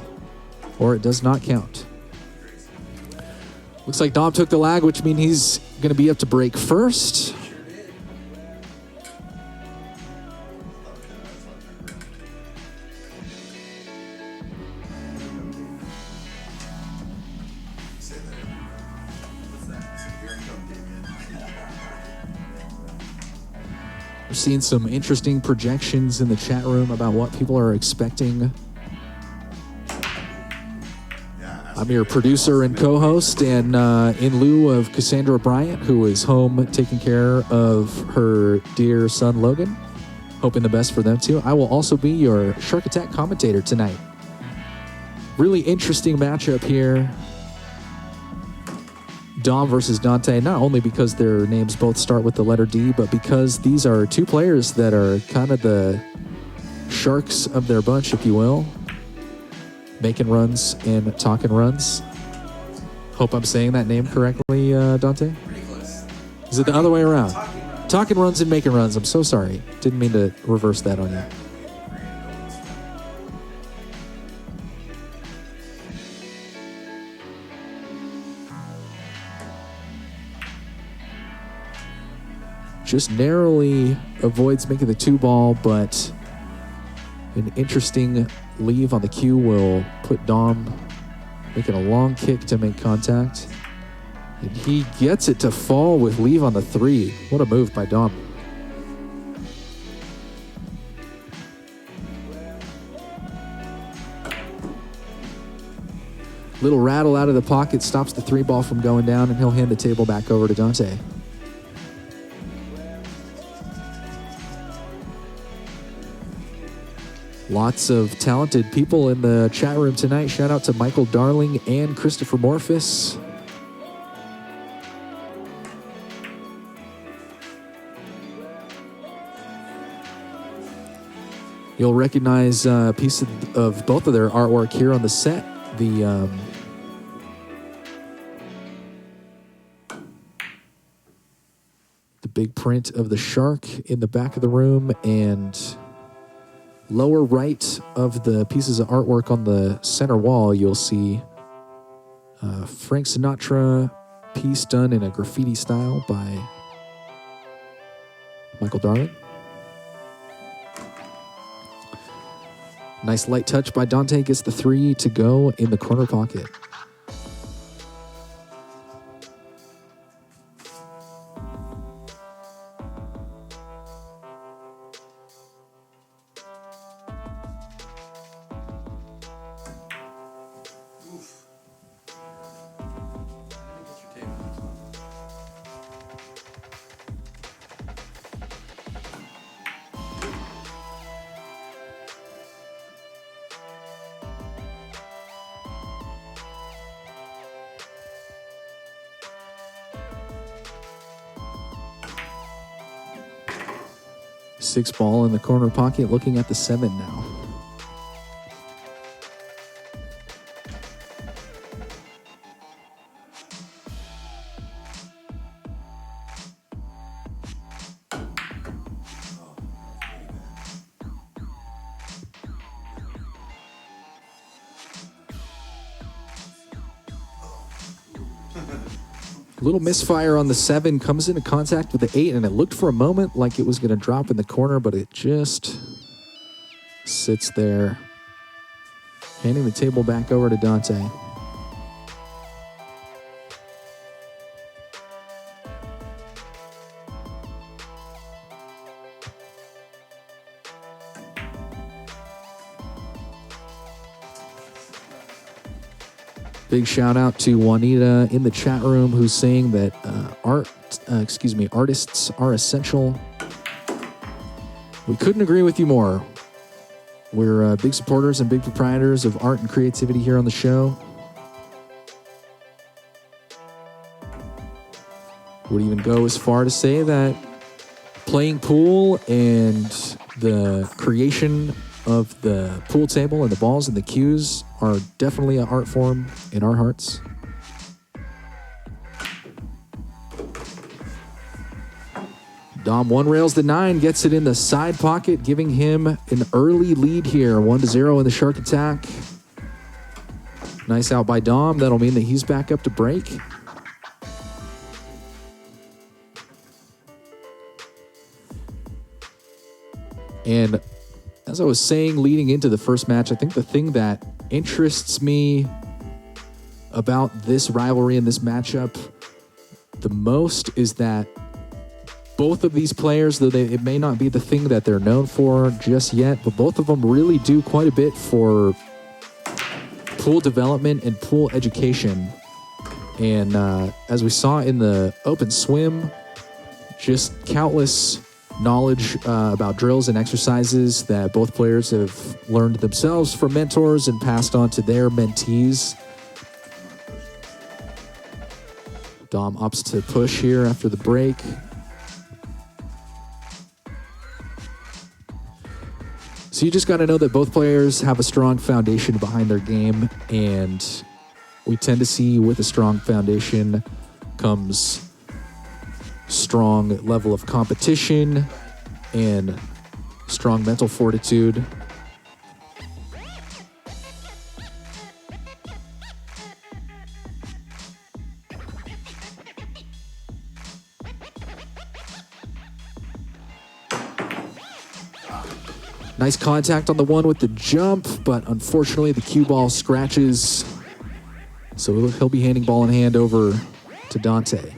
or it does not count. Looks like Dom took the lag, which means he's going to be up to break first. We're seeing some interesting projections in the chat room about what people are expecting. I'm your producer and co-host, and in lieu of Cassandra Bryant, who is home taking care of her dear son Logan, hoping the best for them too, I will also be your Shark Attack commentator tonight. Really interesting matchup here. Dom versus Dante, not only because their names both start with the letter D, but because these are 2 players that are kind of the sharks of their bunch, if you will. Making runs and talking runs. Hope I'm saying that name correctly, Dante? Pretty close. Is it the other way around? Talking runs and making runs. I'm so sorry. Didn't mean to reverse that on you. Just narrowly avoids making the 2-ball, but an interesting leave on the cue will put Dom making a long kick to make contact. And he gets it to fall with leave on the 3. What a move by Dom. Little rattle out of the pocket stops the 3-ball from going down, and he'll hand the table back over to Dante. Lots of talented people in the chat room tonight. Shout out to Michael Darling and Christopher Morphus. You'll recognize a piece of both of their artwork here on the set. The big print of the shark in the back of the room, and lower right of the pieces of artwork on the center wall, you'll see Frank Sinatra piece done in a graffiti style by Michael Darling. Nice light touch by Dante, gets the 3 to go in the corner pocket. Six ball in the corner pocket, looking at the 7 now. A little misfire on the 7, comes into contact with the 8, and it looked for a moment like it was going to drop in the corner, but it just sits there, handing the table back over to Dante. Big shout out to Juanita in the chat room, who's saying that artists are essential. We couldn't agree with you more. We're big supporters and big proprietors of art and creativity here on the show. Would even go as far to say that playing pool and the creation of the pool table and the balls and the cues are definitely an art form in our hearts. Dom one rails the 9, gets it in the side pocket, giving him an early lead here. 1-0 in the Shark attack. Nice out by Dom. That'll mean that he's back up to break. And as I was saying leading into the first match, I think the thing that interests me about this rivalry and this matchup the most is that both of these players, though it may not be the thing that they're known for just yet, but both of them really do quite a bit for pool development and pool education. And as we saw in the open swim, just countless knowledge about drills and exercises that both players have learned themselves from mentors and passed on to their mentees. Dom opts to push here after the break. So you just got to know that both players have a strong foundation behind their game, and we tend to see with a strong foundation comes strong level of competition and strong mental fortitude. Nice contact on the one with the jump, but unfortunately the cue ball scratches. So he'll be handing ball in hand over to Dante.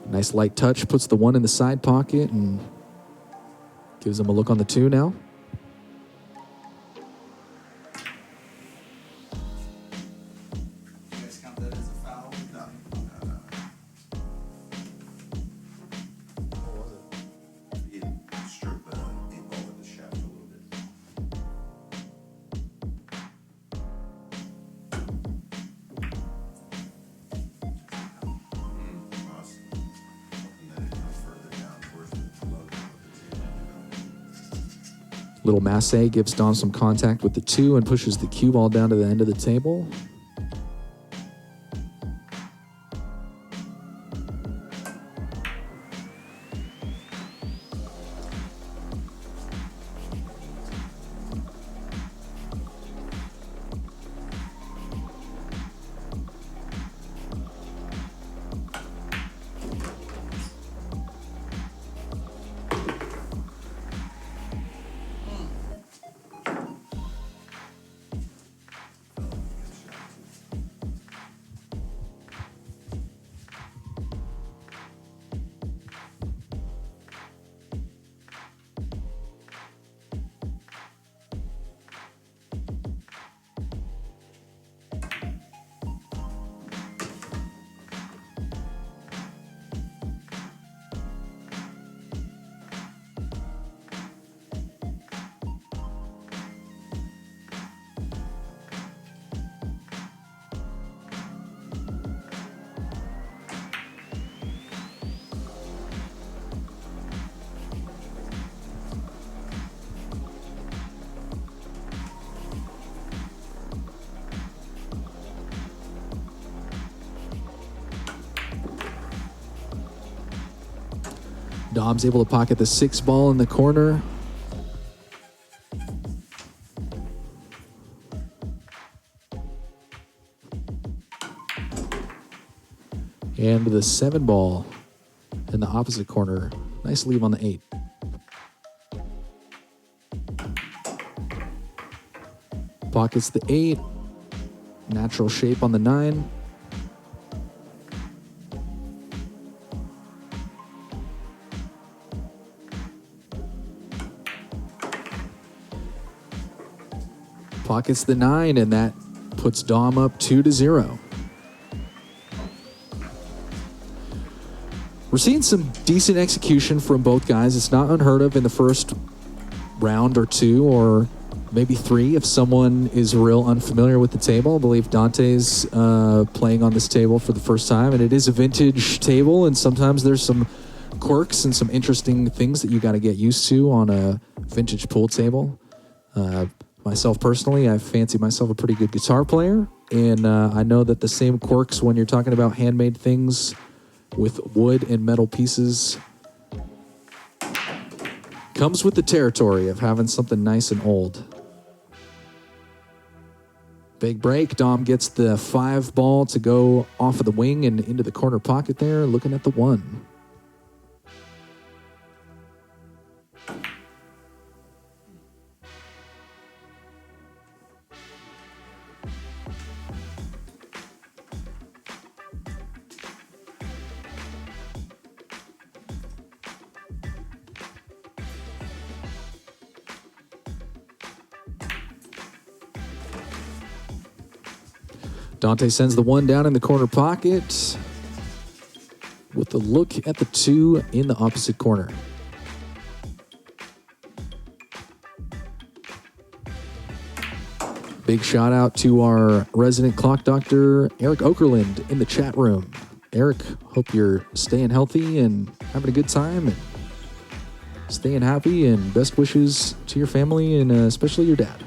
Nice light touch, puts the 1 in the side pocket and gives him a look on the 2 now. Little Massey gives Dom some contact with the 2 and pushes the cue ball down to the end of the table. Dom's able to pocket the 6 ball in the corner. And the 7 ball in the opposite corner. Nice leave on the 8. Pockets the 8. Natural shape on the 9. Pockets the 9, and that puts Dom up 2-0. We're seeing some decent execution from both guys. It's not unheard of in the first round or 2 or maybe 3 if someone is real unfamiliar with the table. I believe Dante's playing on this table for the first time, and it is a vintage table, and sometimes there's some quirks and some interesting things that you got to get used to on a vintage pool table. Myself personally, I fancy myself a pretty good guitar player, and I know that the same quirks when you're talking about handmade things with wood and metal pieces comes with the territory of having something nice and old. Big break. Dom gets the 5 ball to go off of the wing and into the corner pocket there, looking at the 1. Dante sends the 1 down in the corner pocket with a look at the 2 in the opposite corner. Big shout out to our resident clock doctor, Eric Okerlund, in the chat room. Eric, hope you're staying healthy and having a good time and staying happy, and best wishes to your family and especially your dad.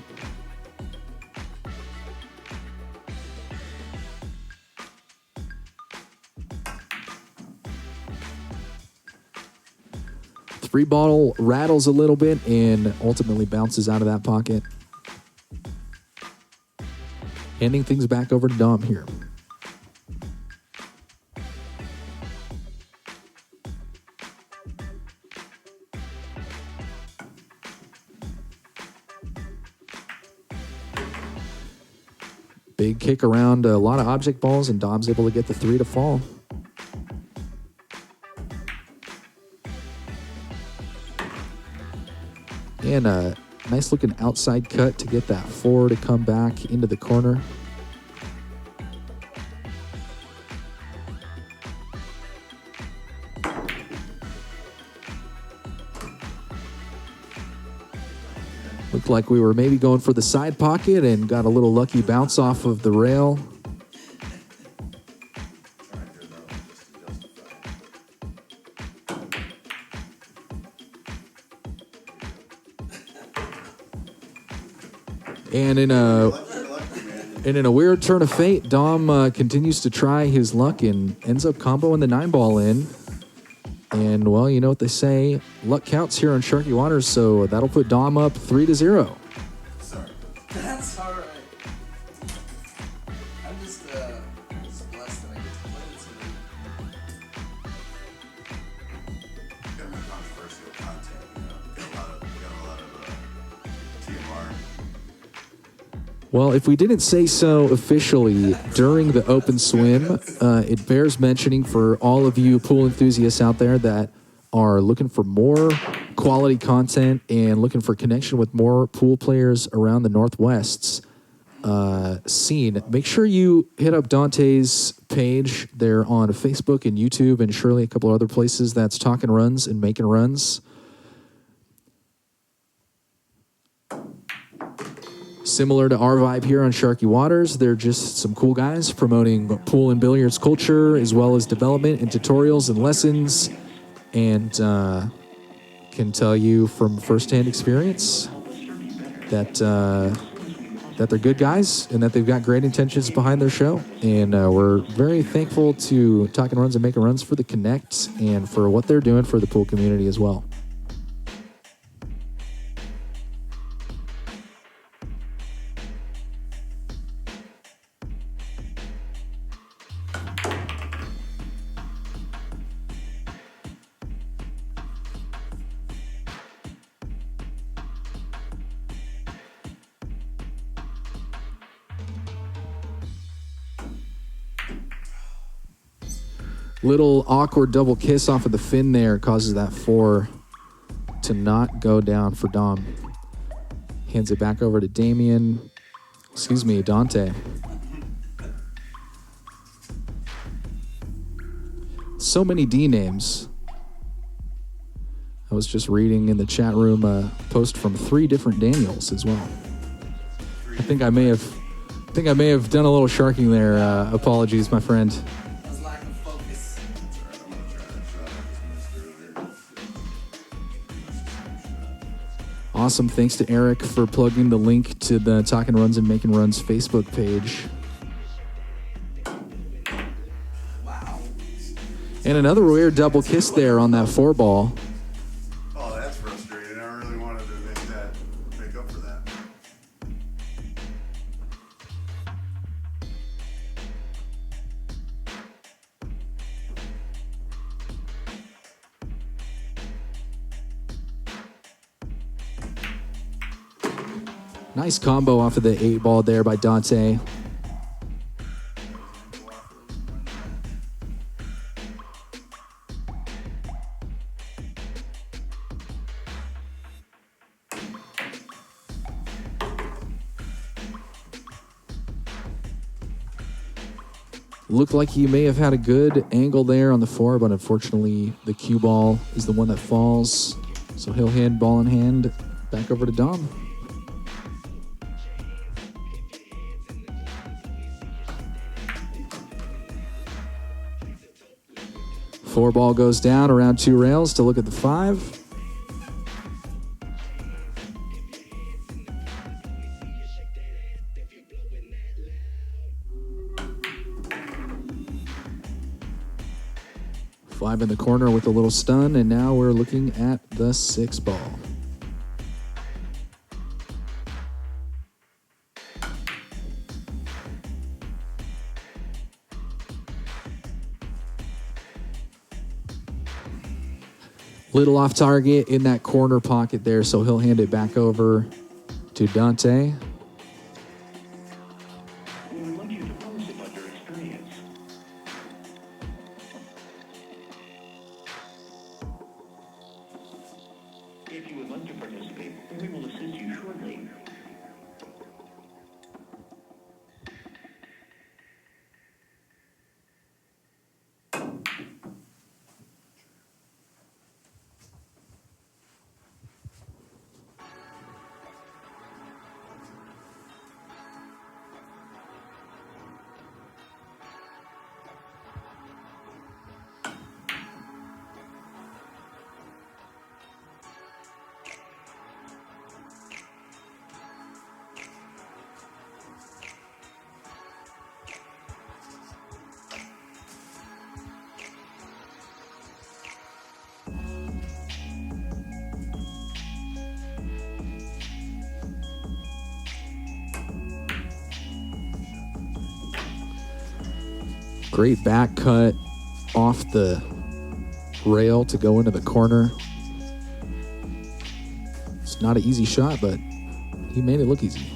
Free ball rattles a little bit and ultimately bounces out of that pocket. Handing things back over to Dom here. Big kick around a lot of object balls, and Dom's able to get the 3 to fall. And a nice looking outside cut to get that 4 to come back into the corner. Looked like we were maybe going for the side pocket and got a little lucky bounce off of the rail. And in a weird turn of fate, Dom continues to try his luck and ends up comboing the 9 ball in. And, well, you know what they say, luck counts here on Sharky Waters, so that'll put Dom up 3-0. Sorry. That's all right. I'm just blessed that I get to play this with you. Got more controversial content, you know. Got a lot of TMR. Well, if we didn't say so officially during the open swim, it bears mentioning for all of you pool enthusiasts out there that are looking for more quality content and looking for connection with more pool players around the Northwest's scene. Make sure you hit up Dante's page there on Facebook and YouTube and surely a couple other places that's talking runs and making runs. Similar to our vibe here on Sharky Waters, they're just some cool guys promoting pool and billiards culture as well as development and tutorials and lessons, and can tell you from firsthand experience that that they're good guys and that they've got great intentions behind their show. And we're very thankful to Talking Runs and Making Runs for the Connect and for what they're doing for the pool community as well. Little awkward double kiss off of the fin there causes that 4 to not go down for Dom. Hands it back over to Dante. So many D names. I was just reading in the chat room a post from 3 different Daniels as well. I think I may have done a little sharking there. Apologies, my friend. Awesome. Thanks to Eric for plugging the link to the Talking Runs and Making Runs Facebook page. Wow. And another weird double kiss there on that 4-ball. Oh, that's frustrating. I really wanted to make up for that. Nice combo off of the 8-ball there by Dante. Looked like he may have had a good angle there on the 4, but unfortunately the cue ball is the one that falls. So he'll hand ball in hand back over to Dom. Four ball goes down around 2 rails to look at the 5. Five in the corner with a little stun, and now we're looking at the 6 ball. Little off target in that corner pocket there, so he'll hand it back over to Dante. We would love you to post about your experience. If you would like to participate, we will assist you shortly. Great back cut off the rail to go into the corner. It's not an easy shot, but he made it look easy.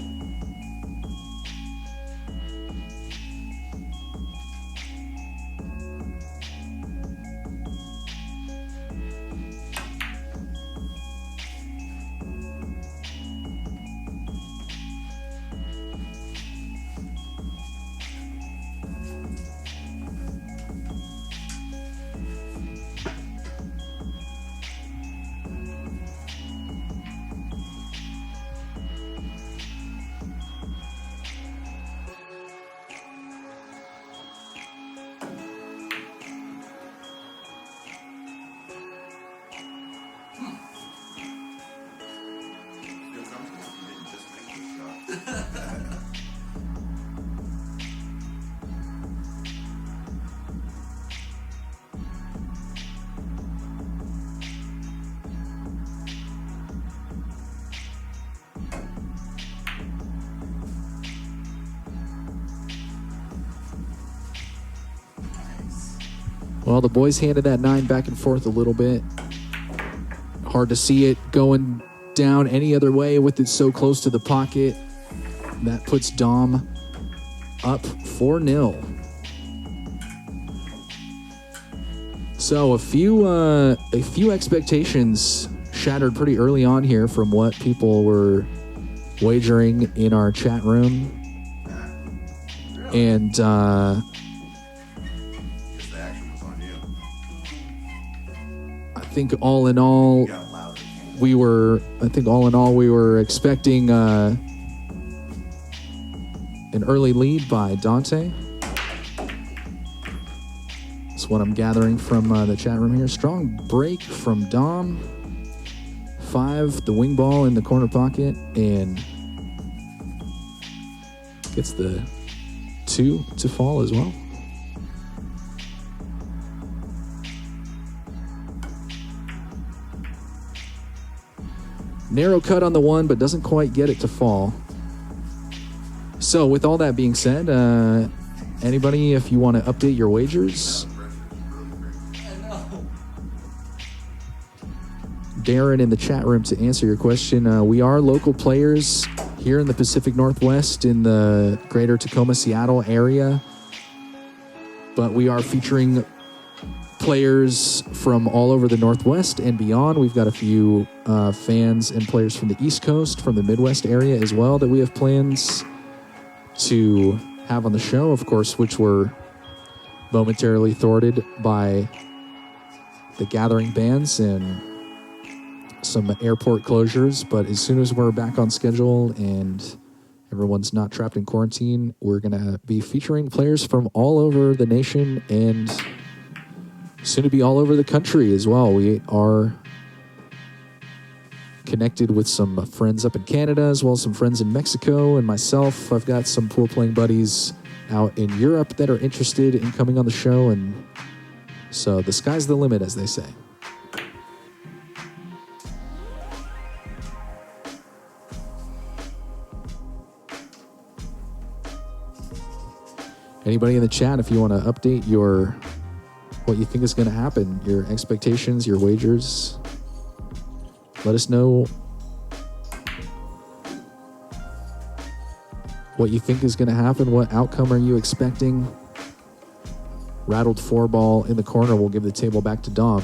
Well, the boys handed that 9 back and forth a little bit. Hard to see it going down any other way with it so close to the pocket. That puts Dom up 4-0. So a few expectations shattered pretty early on here from what people were wagering in our chat room. And Guess the action was on you. I think all in all, You got louder. we were expecting an early lead by Dante. That's what I'm gathering from the chat room here. Strong break from Dom. 5, the wing ball in the corner pocket, and gets the 2 to fall as well. Narrow cut on the 1, but doesn't quite get it to fall. So with all that being said, anybody, if you want to update your wagers? Darren in the chat room to answer your question. We are local players here in the Pacific Northwest in the greater Tacoma, Seattle area. But we are featuring players from all over the Northwest and beyond. We've got a few fans and players from the East Coast, from the Midwest area as well, that we have plans to have on the show, of course, which were momentarily thwarted by the gathering bans and some airport closures. But as soon as we're back on schedule and everyone's not trapped in quarantine, we're going to be featuring players from all over the nation and soon to be all over the country as well. We are connected with some friends up in Canada as well as some friends in Mexico, and myself, I've got some pool playing buddies out in Europe that are interested in coming on the show, and so the sky's the limit, as they say. Anybody in the chat, if you want to update what you think is going to happen, your expectations, your wagers, let us know what you think is going to happen. What outcome are you expecting? Rattled 4-ball in the corner will give the table back to Dom.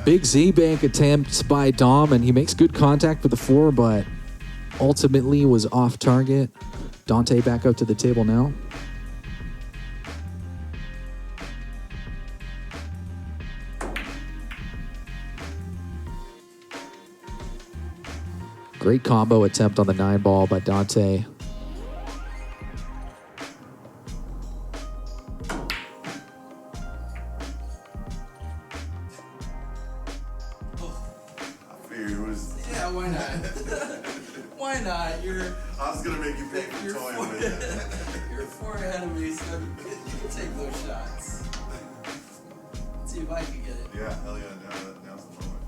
Big Z-bank attempt by Dom, and he makes good contact with the 4, but ultimately was off target. Dante back up to the table now. Great combo attempt on the 9-ball by Dante. Yeah, why not? Why not? I was gonna make you pick your toy, but You're 4 ahead of me, so you can take those shots. Let's see if I can get it. yeah, hell yeah, now's the moment.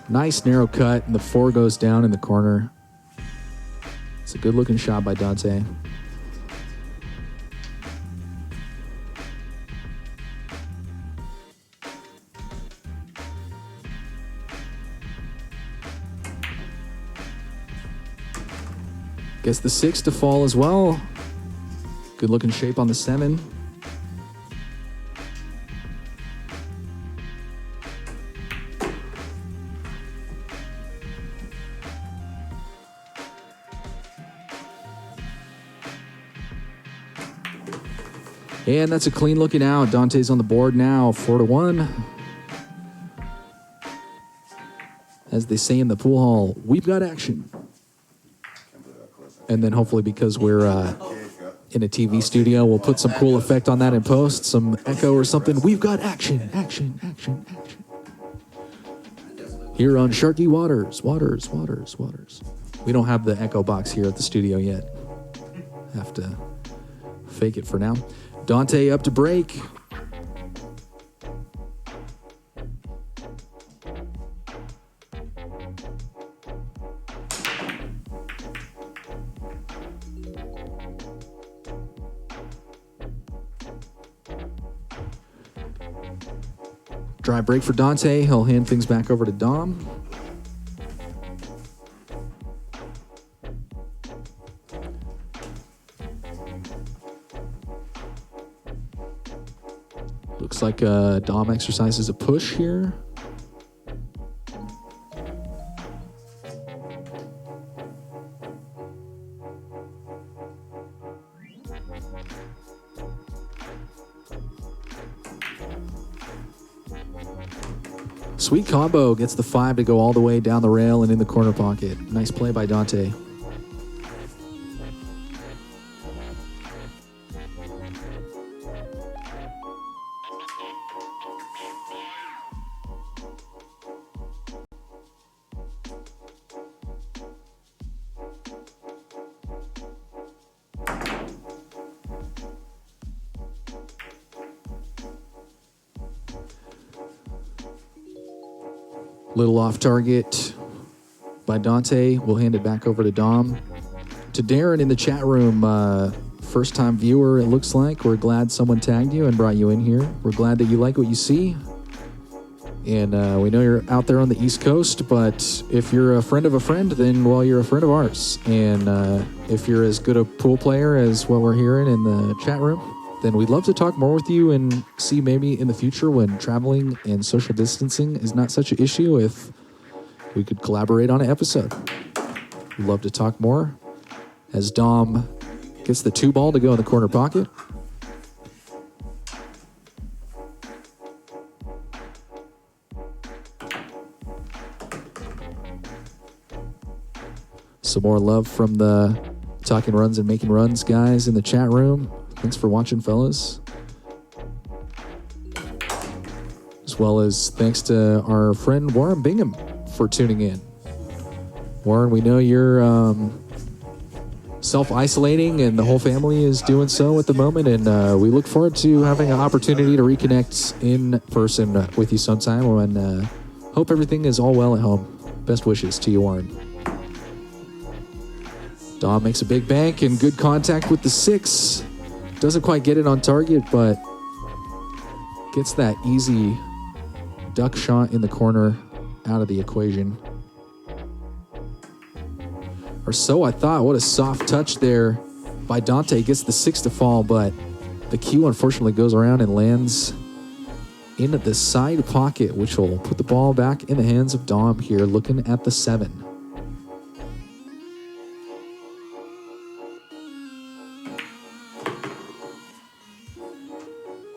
Nice narrow cut, and the 4 goes down in the corner. It's a good looking shot by Dante. Gets the 6 to fall as well. Good looking shape on the 7. And that's a clean looking out. Dante's on the board now, 4-1. As they say in the pool hall, we've got action. And then hopefully because we're in a TV studio. We'll put some cool effect on that in post, some echo or something. We've got action. Here on Sharky Waters. We don't have the echo box here at the studio yet. Have to fake it for now. Dante up to break. Dry break for Dante. He'll hand things back over to Dom. Looks like Dom exercises a push here. Sweet combo gets the 5 to go all the way down the rail and in the corner pocket. Nice play by Dante. Little off target by Dante. We'll hand it back over to Dom. To Darren in the chat room, first time viewer, it looks like. We're glad someone tagged you and brought you in here. We're glad that you like what you see. And we know you're out there on the East Coast, but if you're a friend of a friend, then, well, you're a friend of ours. And if you're as good a pool player as what we're hearing in the chat room, then we'd love to talk more with you and see maybe in the future when traveling and social distancing is not such an issue, if we could collaborate on an episode. We'd love to talk more as Dom gets the 2 ball to go in the corner pocket. Some more love from the Talking Runs and Making Runs guys in the chat room. Thanks for watching, fellas. As well as thanks to our friend Warren Bingham for tuning in. Warren, we know you're self-isolating and the whole family is doing so at the moment, and we look forward to having an opportunity to reconnect in person with you sometime, and hope everything is all well at home. Best wishes to you, Warren. Dom makes a big bank and good contact with the 6. Doesn't quite get it on target, but gets that easy duck shot in the corner out of the equation. Or so I thought. What a soft touch there by Dante. Gets the 6 to fall, but the cue unfortunately goes around and lands in the side pocket, which will put the ball back in the hands of Dom here, looking at the 7.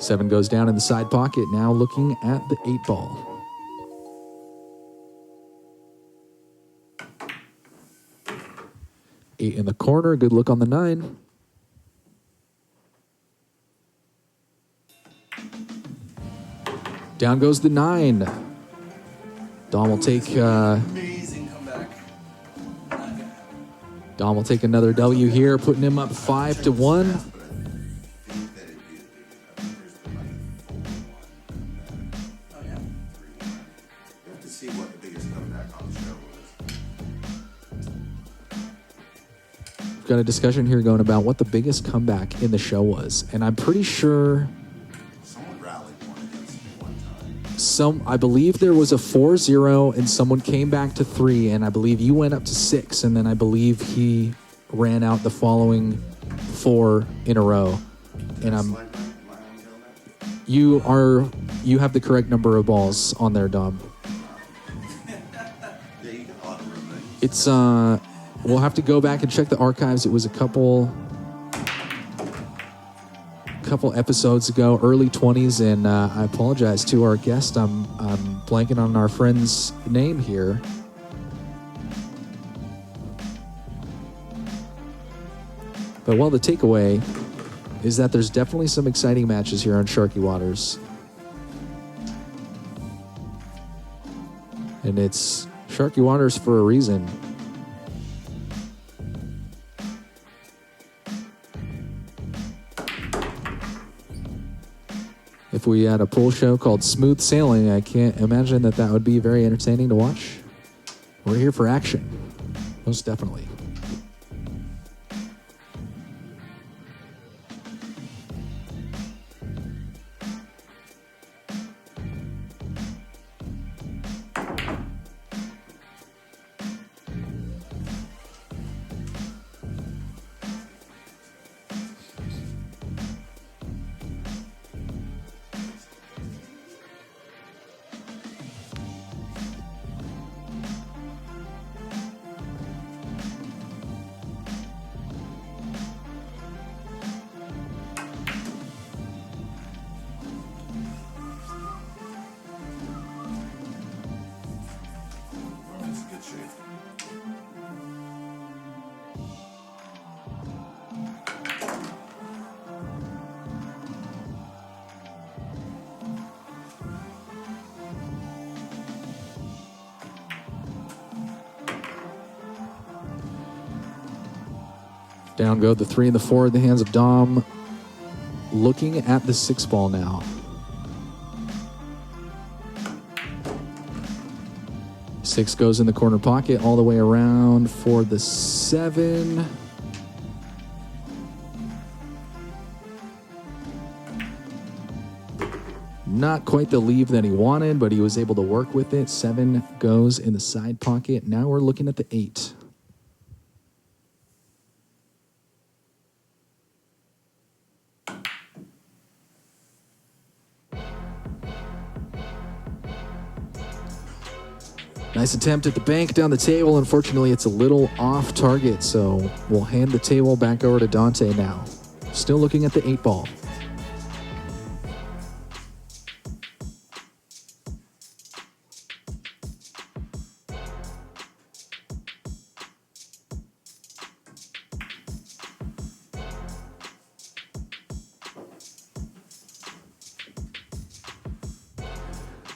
Seven goes down in the side pocket, now looking at the 8 ball. Eight in the corner, good look on the 9. Down goes the 9. Dom will take Amazing comeback. Dom will take another W here, putting him up 5-1. Got a discussion here going about what the biggest comeback in the show was, and I'm pretty sure Someone rallied one time. I believe there was a 4-0 and someone came back to 3, and I believe you went up to 6, and then I believe he ran out the following 4 in a row. And you have the correct number of balls on there, Dom. It's we'll have to go back and check the archives. It was a couple episodes ago, early 20s, and I apologize to our guest. I'm blanking on our friend's name here. But well, the takeaway is that there's definitely some exciting matches here on Sharky Waters. And it's Sharky Waters for a reason. If we had a pool show called Smooth Sailing, I can't imagine that would be very entertaining to watch. We're here for action, most definitely. It's in good shape. Down go the 3 and the 4 in the hands of Dom. Looking at the 6 ball now. 6 goes in the corner pocket all the way around for the 7. Not quite the leave that he wanted, but he was able to work with it. 7 goes in the side pocket. Now we're looking at the 8. Nice attempt at the bank down the table. Unfortunately, it's a little off target, so we'll hand the table back over to Dante now. Still looking at the 8 ball.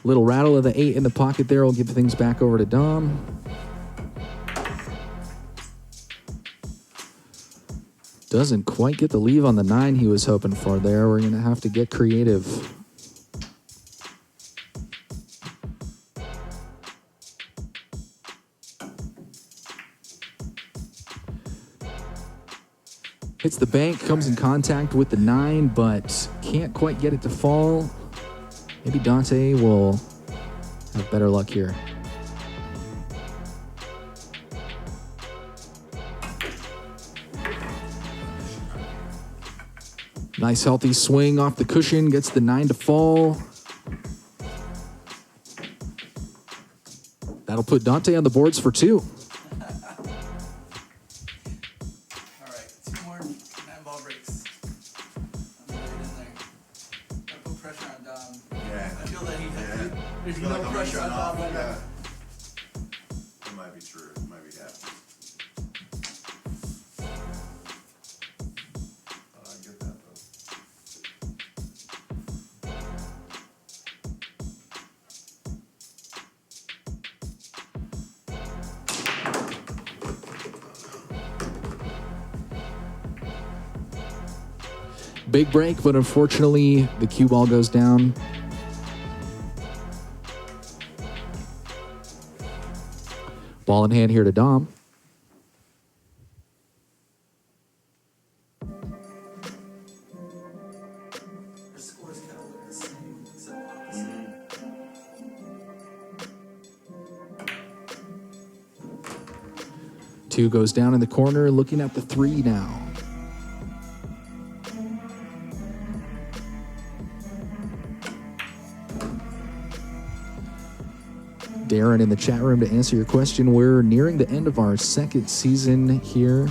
Little rattle of the 8 in the pocket there will give things back over to Dom. Doesn't quite get the leave on the 9 he was hoping for there. We're going to have to get creative. Hits the bank, comes in contact with the 9, but can't quite get it to fall. Maybe Dante will have better luck here. Nice healthy swing off the cushion, gets the 9 to fall. That'll put Dante on the boards for 2. All right, 2 more 9-ball breaks. I'm right in there. I put pressure on Dom. Yeah. I feel that he has Yeah. there's Feel no like I'm pressure on easing Dom off, right now. yeah. It might be true. It might be happening. I get that though. Big break, but unfortunately the cue ball goes down. Ball in hand here to Dom. Our scores kind of look the same, except opposite. Two goes down in the corner, looking at the 3 now. Darren in the chat room to answer your question. We're nearing the end of our 2nd season here.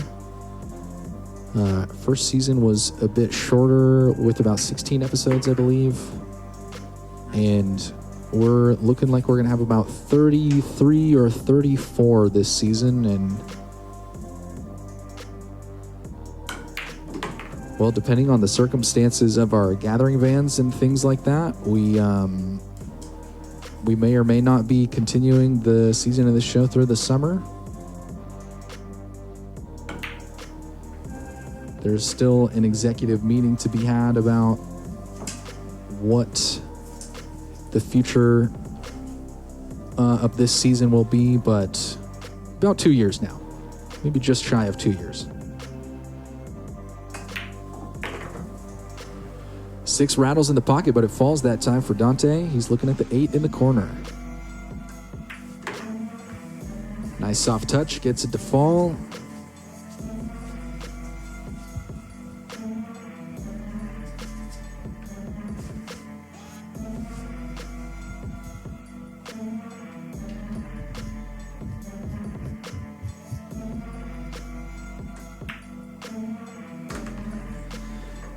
First season was a bit shorter with about 16 episodes, I believe. And we're looking like we're going to have about 33 or 34 this season. And Well, depending on the circumstances of our gathering vans and things like that, we may or may not be continuing the season of the show through the summer. There's still an executive meeting to be had about what the future of this season will be, but about 2 years now. Maybe just shy of 2 years. 6 rattles in the pocket, but it falls that time for Dante. He's looking at the 8 in the corner. Nice soft touch, gets it to fall.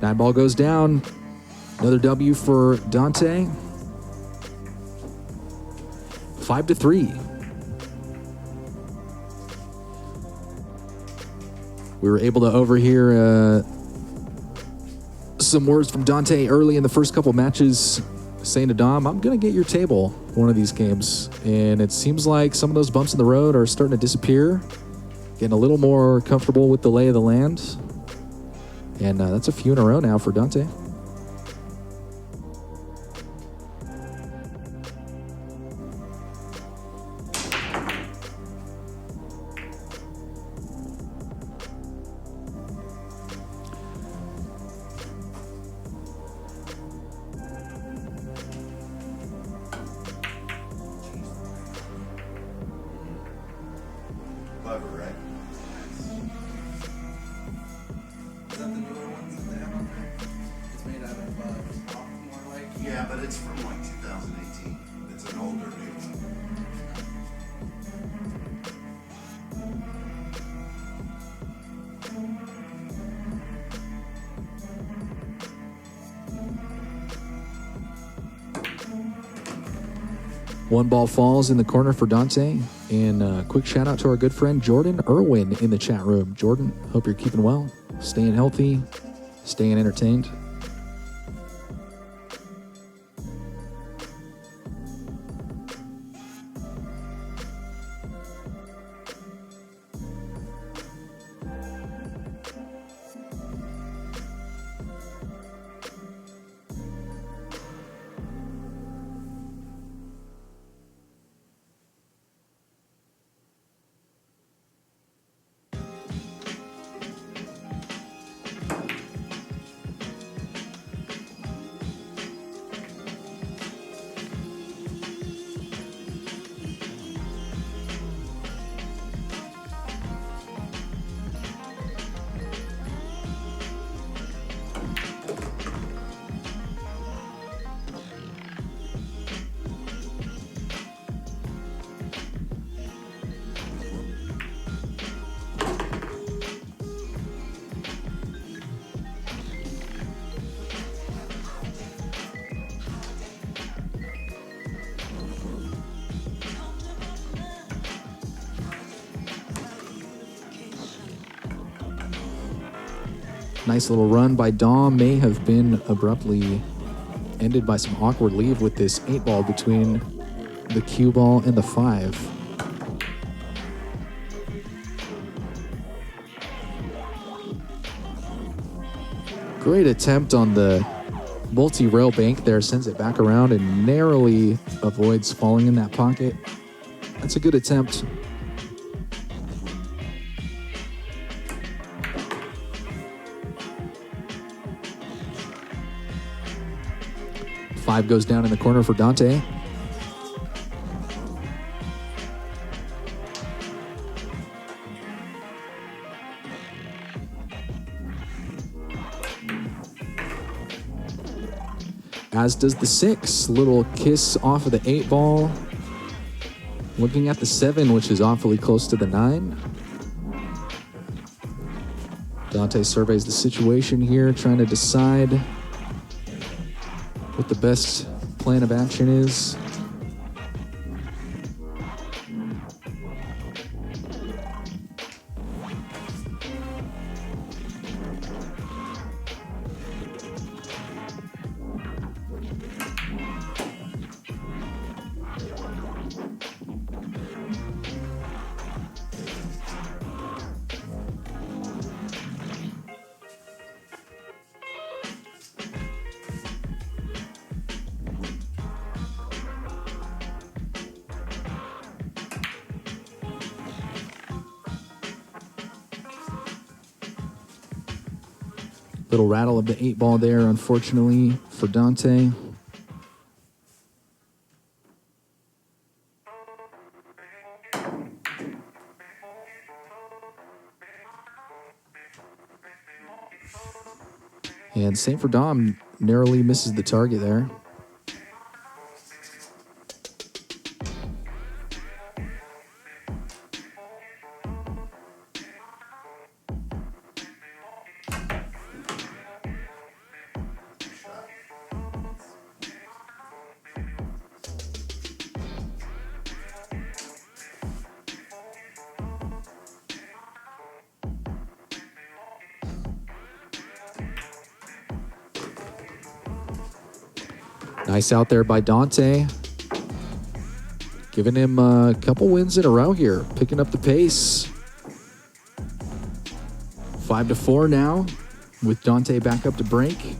Nine ball goes down. Another W for Dante. 5-3. We were able to overhear some words from Dante early in the first couple matches saying to Dom, I'm going to get your table one of these games. And it seems like some of those bumps in the road are starting to disappear. Getting a little more comfortable with the lay of the land. And that's a few in a row now for Dante. Clever, right? Is that the newer ones that they have on there? It's made out of more like. Yeah, but it's from like 2018. It's an older new one. One ball falls in the corner for Dante. And a quick shout out to our good friend Jordan Irwin in the chat room. Jordan, hope you're keeping well, staying healthy, staying entertained. Nice little run by Dom. May have been abruptly ended by some awkward leave with this 8 ball between the cue ball and the 5. Great attempt on the multi-rail bank there. Sends it back around and narrowly avoids falling in that pocket. That's a good attempt. Five goes down in the corner for Dante. As does the 6. Little kiss off of the 8 ball. Looking at the 7, which is awfully close to the 9. Dante surveys the situation here, trying to decide what the best plan of action is. Little rattle of the 8-ball there, unfortunately, for Dante. And same for Dom, narrowly misses the target there. Nice out there by Dante. Giving him a couple wins in a row here. Picking up the pace. 5-4 now with Dante back up to break.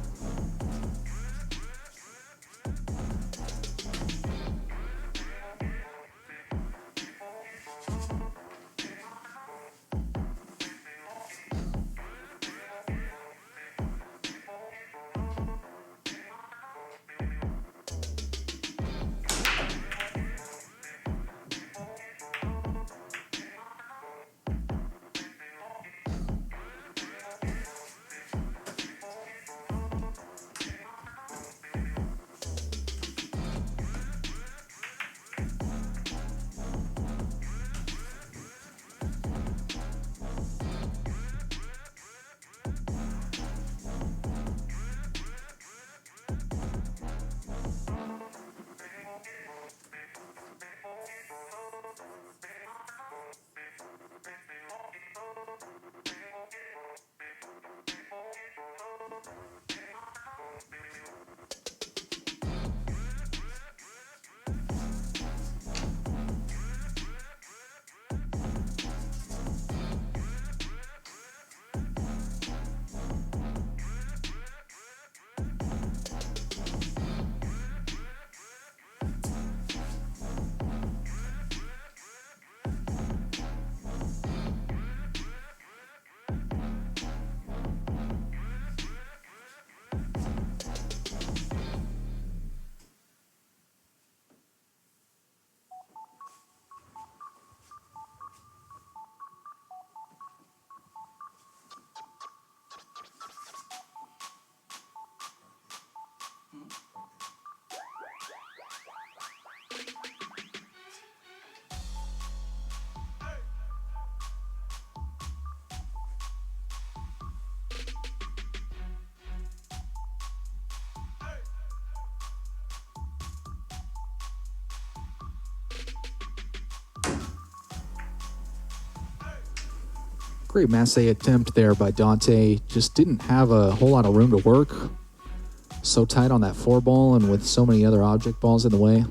Great masse attempt there by Dante. Just didn't have a whole lot of room to work. So tight on that 4-ball and with so many other object balls in the way.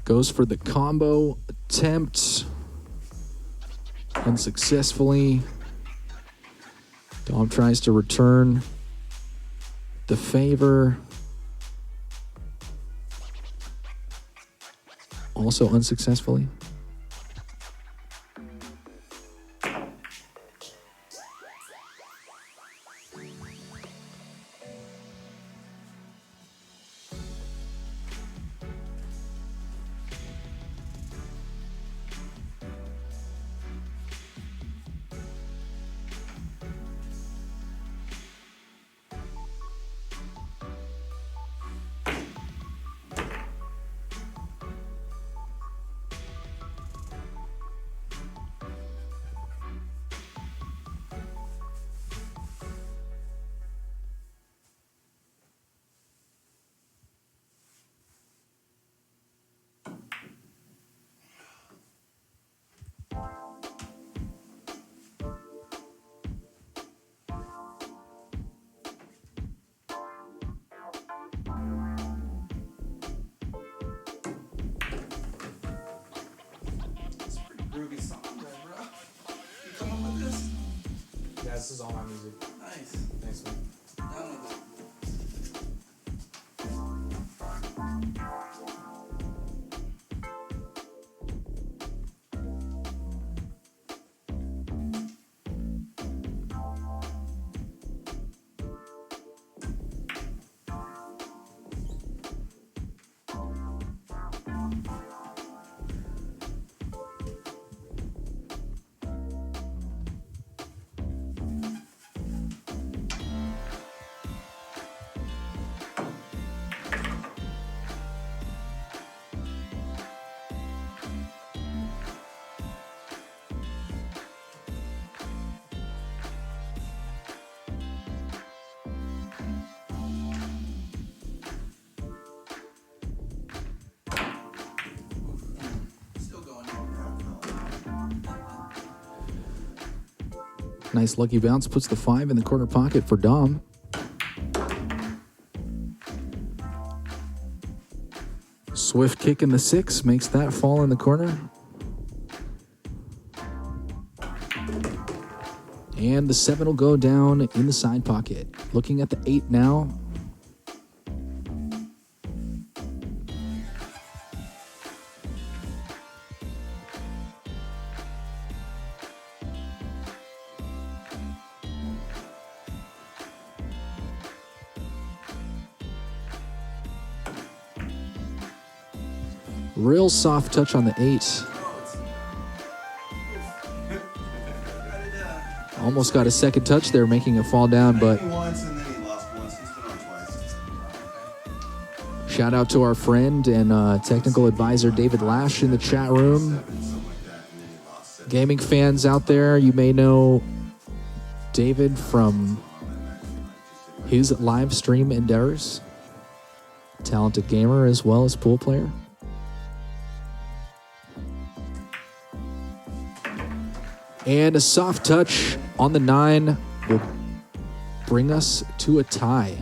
Goes for the combo attempt unsuccessfully. Dom tries to return the favor. Also unsuccessfully. Groovy song there, bro. You come up with this? Yeah, this is all my music. Nice. Thanks, man. Download it. Still going. Nice lucky bounce puts the 5 in the corner pocket for Dom. Swift kick in the 6 makes that fall in the corner. And the 7 will go down in the side pocket. Looking at the 8 now. Real soft touch on the 8. Almost got a second touch there, making it fall down, but Once and then he lost once. He's been on twice. shout out to our friend and technical advisor David Lash in the chat room. Something like that, and then he lost 7. Gaming fans out there, you may know David from his live stream endeavors. Talented gamer as well as pool player. And a soft touch on the 9 will bring us to a tie.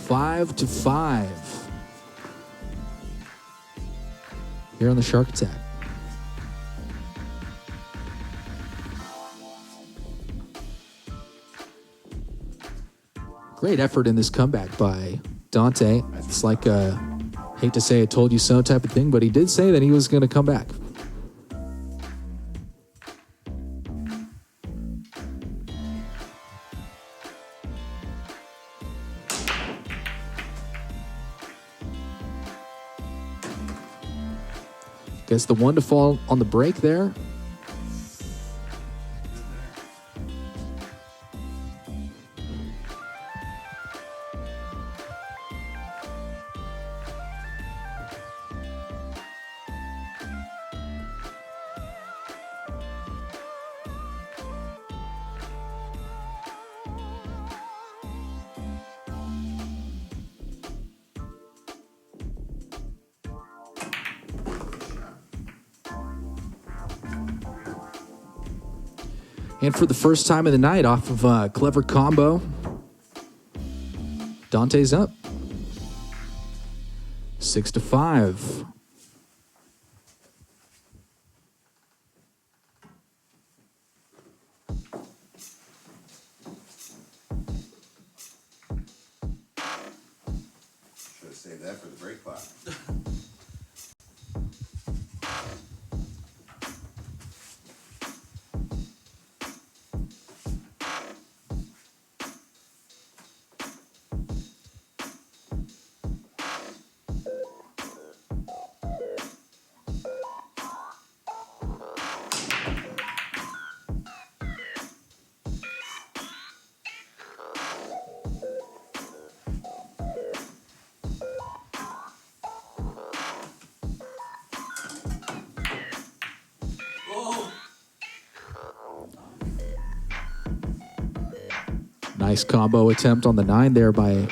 5-5. Here on the Shark Attack. Great effort in this comeback by Dante. It's like a hate to say I told you so type of thing, but he did say that he was going to come back. Gets the 1 to fall on the break there. And for the first time of the night, off of a clever combo, Dante's up. 6-5. Save that for the break clock. Nice combo attempt on the 9 there by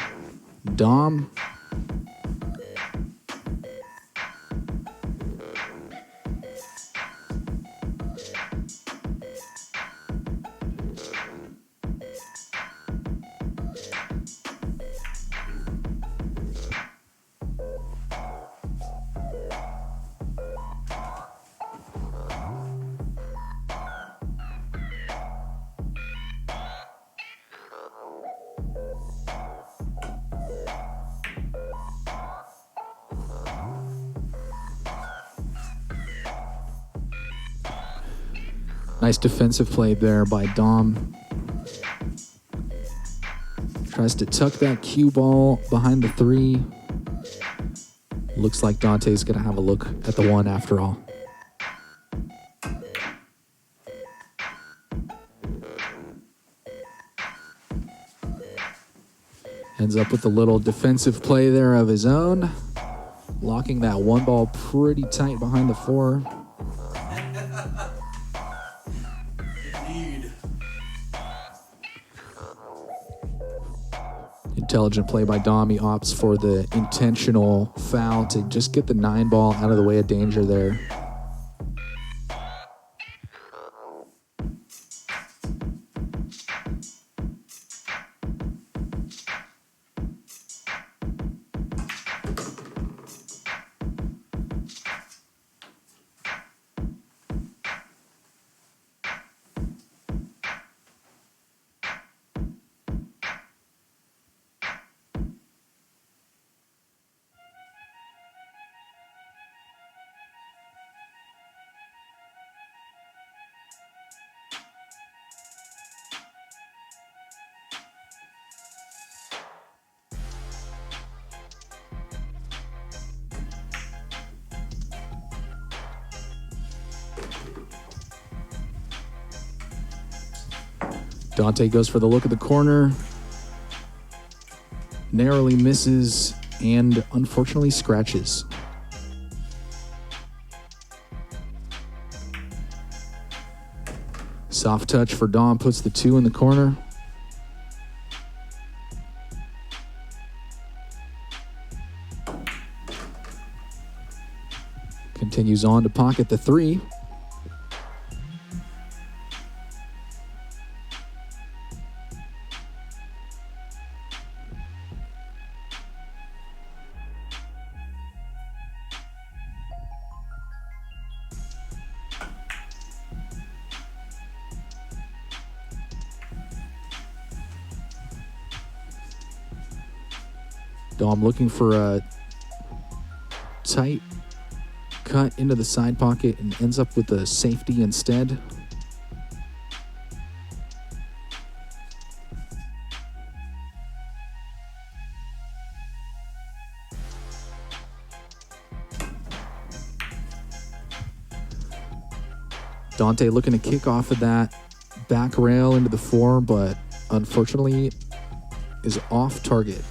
Dom. Nice defensive play there by Dom. Tries to tuck that cue ball behind the 3. Looks like Dante's going to have a look at the 1 after all. Ends up with a little defensive play there of his own. Locking that 1 ball pretty tight behind the 4. Intelligent play by Dom. He opts for the intentional foul to just get the 9 ball out of the way of danger there. Dante goes for the look at the corner. Narrowly misses and unfortunately scratches. Soft touch for Dom, puts the 2 in the corner. Continues on to pocket the 3. Dom looking for a tight cut into the side pocket and ends up with a safety instead. Dante looking to kick off of that back rail into the 4, but unfortunately is off target.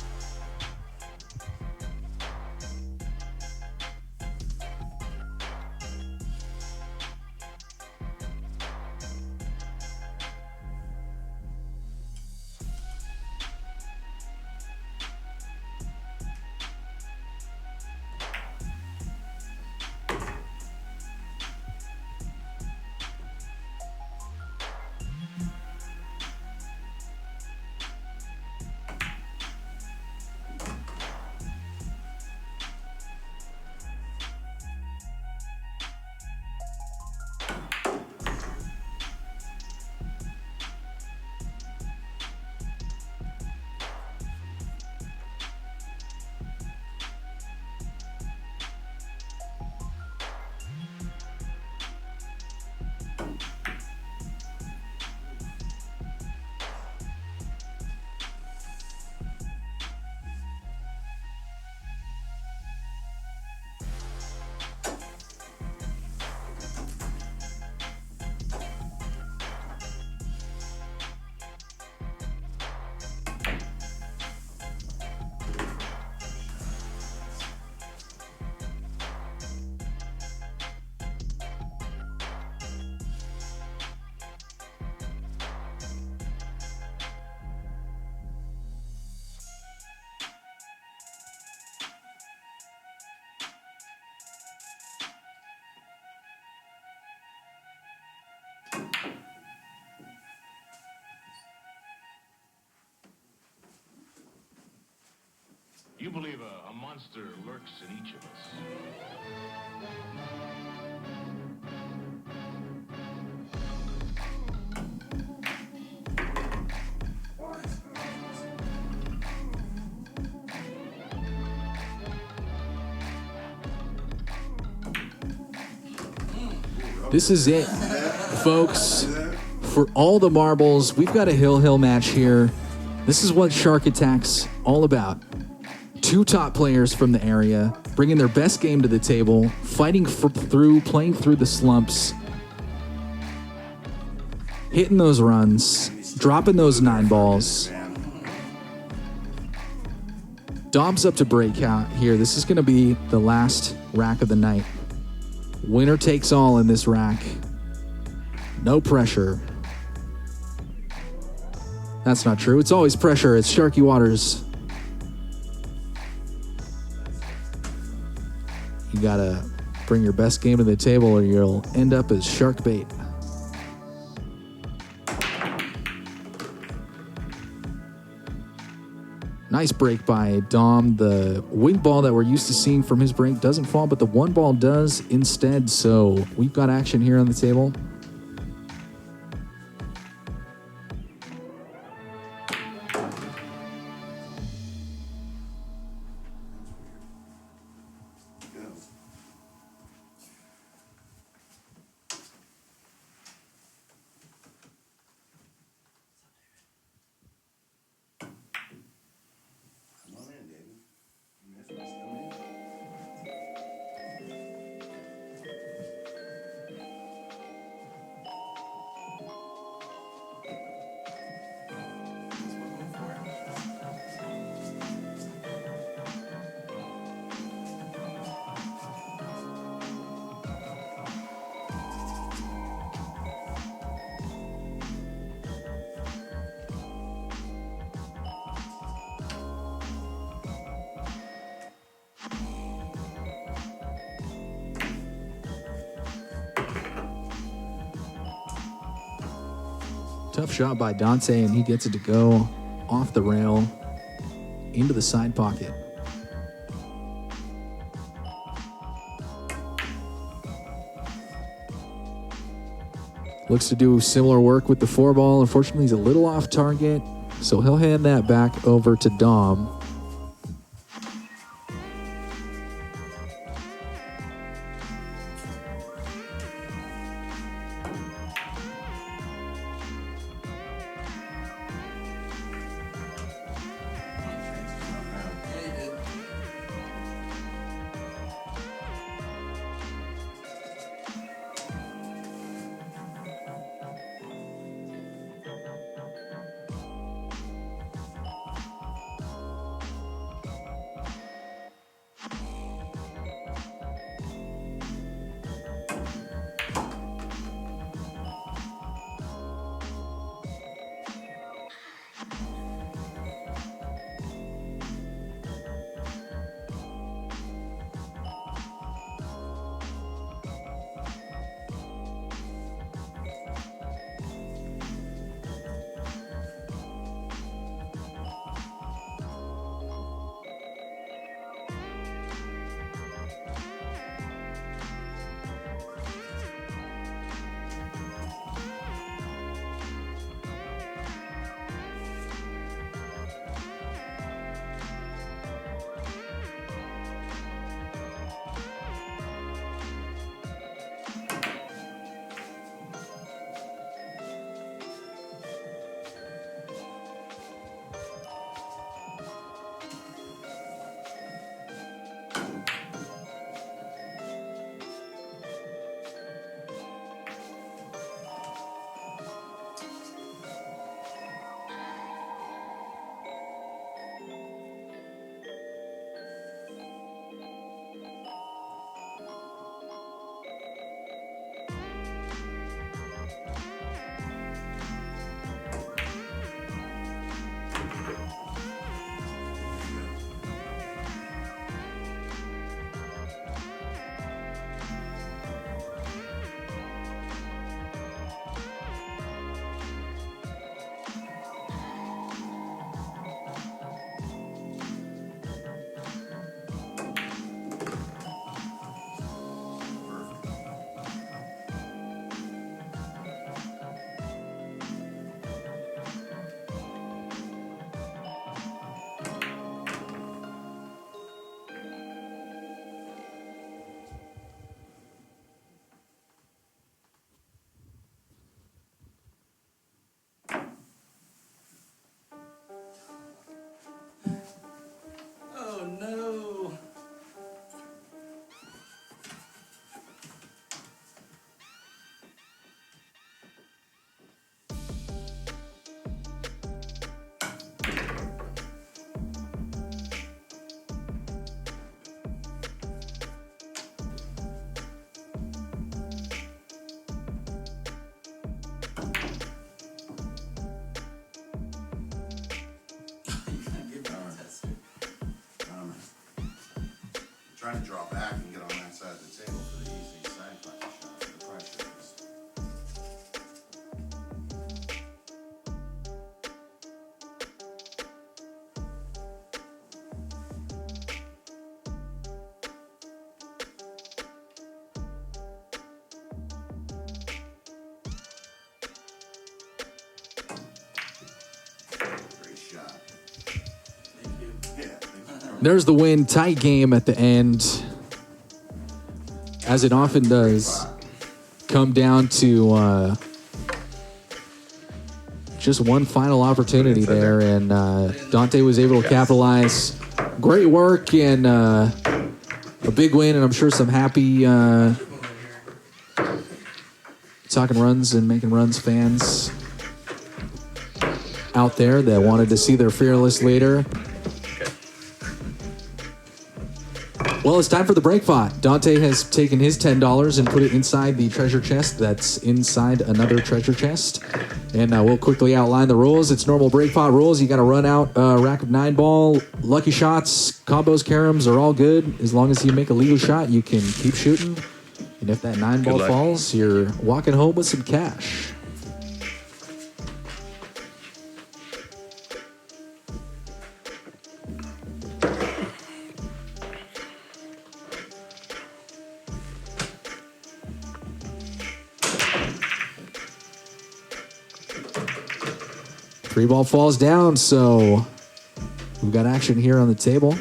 You believe a monster lurks in each of us. This is it, folks. For all the marbles, we've got a hill match here. This is what Shark Attack's all about. Two top players from the area, bringing their best game to the table, fighting playing through the slumps, hitting those runs, dropping those 9 balls. Dom's up to breakout here. This is going to be the last rack of the night. Winner takes all in this rack. No pressure. That's not true. It's always pressure. It's Sharky Waters. You gotta bring your best game to the table or you'll end up as shark bait. Nice break by Dom. The wing ball that we're used to seeing from his break doesn't fall, but the 1 ball does instead. So we've got action here on the table. Tough shot by Dante, and he gets it to go off the rail into the side pocket. Looks to do similar work with the 4 ball. Unfortunately, he's a little off target, so he'll hand that back over to Dom. trying to draw back and get on that side of the table for the easy side punch shot. The pressure is. Great shot. Thank you. Yeah. There's the win. Tight game at the end. As it often does, come down to just one final opportunity there, and Dante was able to capitalize. Great work and a big win, and I'm sure some happy Talking Runs and Making Runs fans out there that wanted to see their fearless leader. Well, it's time for the break pot. Dante has taken his $10 and put it inside the treasure chest that's inside another treasure chest. And we'll quickly outline the rules. It's normal break pot rules. You got to run out a rack of 9-ball. Lucky shots, combos, caroms are all good. As long as you make a legal shot, you can keep shooting. And if that 9-ball falls, you're walking home with some cash. Three ball falls down, so we've got action here on the table.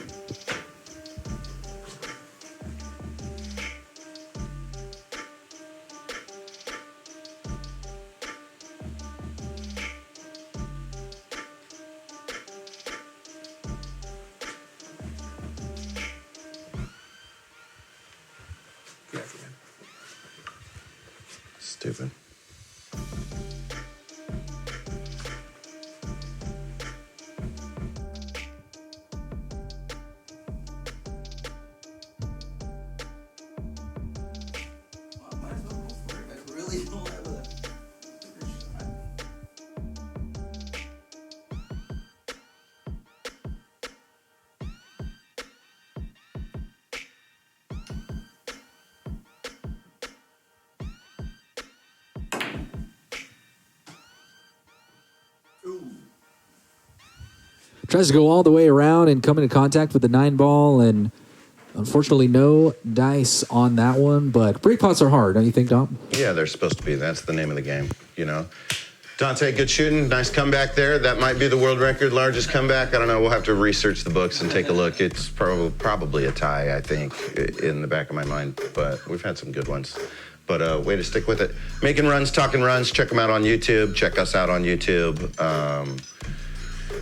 Stupid. Tries to go all the way around and come into contact with the 9-ball, and unfortunately no dice on that one, but break pots are hard, don't you think, Dom? Yeah, they're supposed to be. That's the name of the game, you know. Dante, good shooting. Nice comeback there. That might be the world record largest comeback. I don't know. We'll have to research the books and take a look. It's probably a tie, I think, in the back of my mind, but we've had some good ones. But way to stick with it. Making Runs, Talking Runs. Check them out on YouTube. Check us out on YouTube.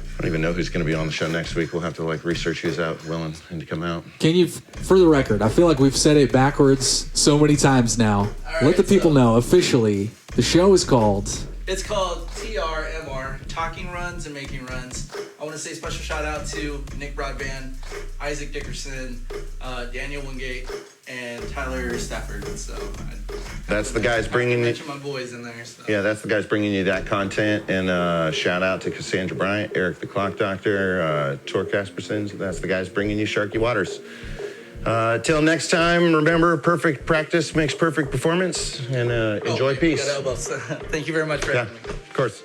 I don't even know who's going to be on the show next week. We'll have to research who's out willing and to come out. Can you, for the record, I feel like we've said it backwards so many times now. All Let the right, people know officially. The show is called. It's called TRMR, Talking Runs and Making Runs. I want to say special shout out to Nick Broadband, Isaac Dickerson, Daniel Wingate, and Tyler Stafford. So That's the guys bringing you. mention my boys in there. So. Yeah, that's the guys bringing you that content. And shout out to Cassandra Bryant, Eric the Clock Doctor, Tor Casperson. That's the guys bringing you Sharky Waters. Till next time, remember, perfect practice makes perfect performance. And enjoy peace. Thank you very much for having me. Of course.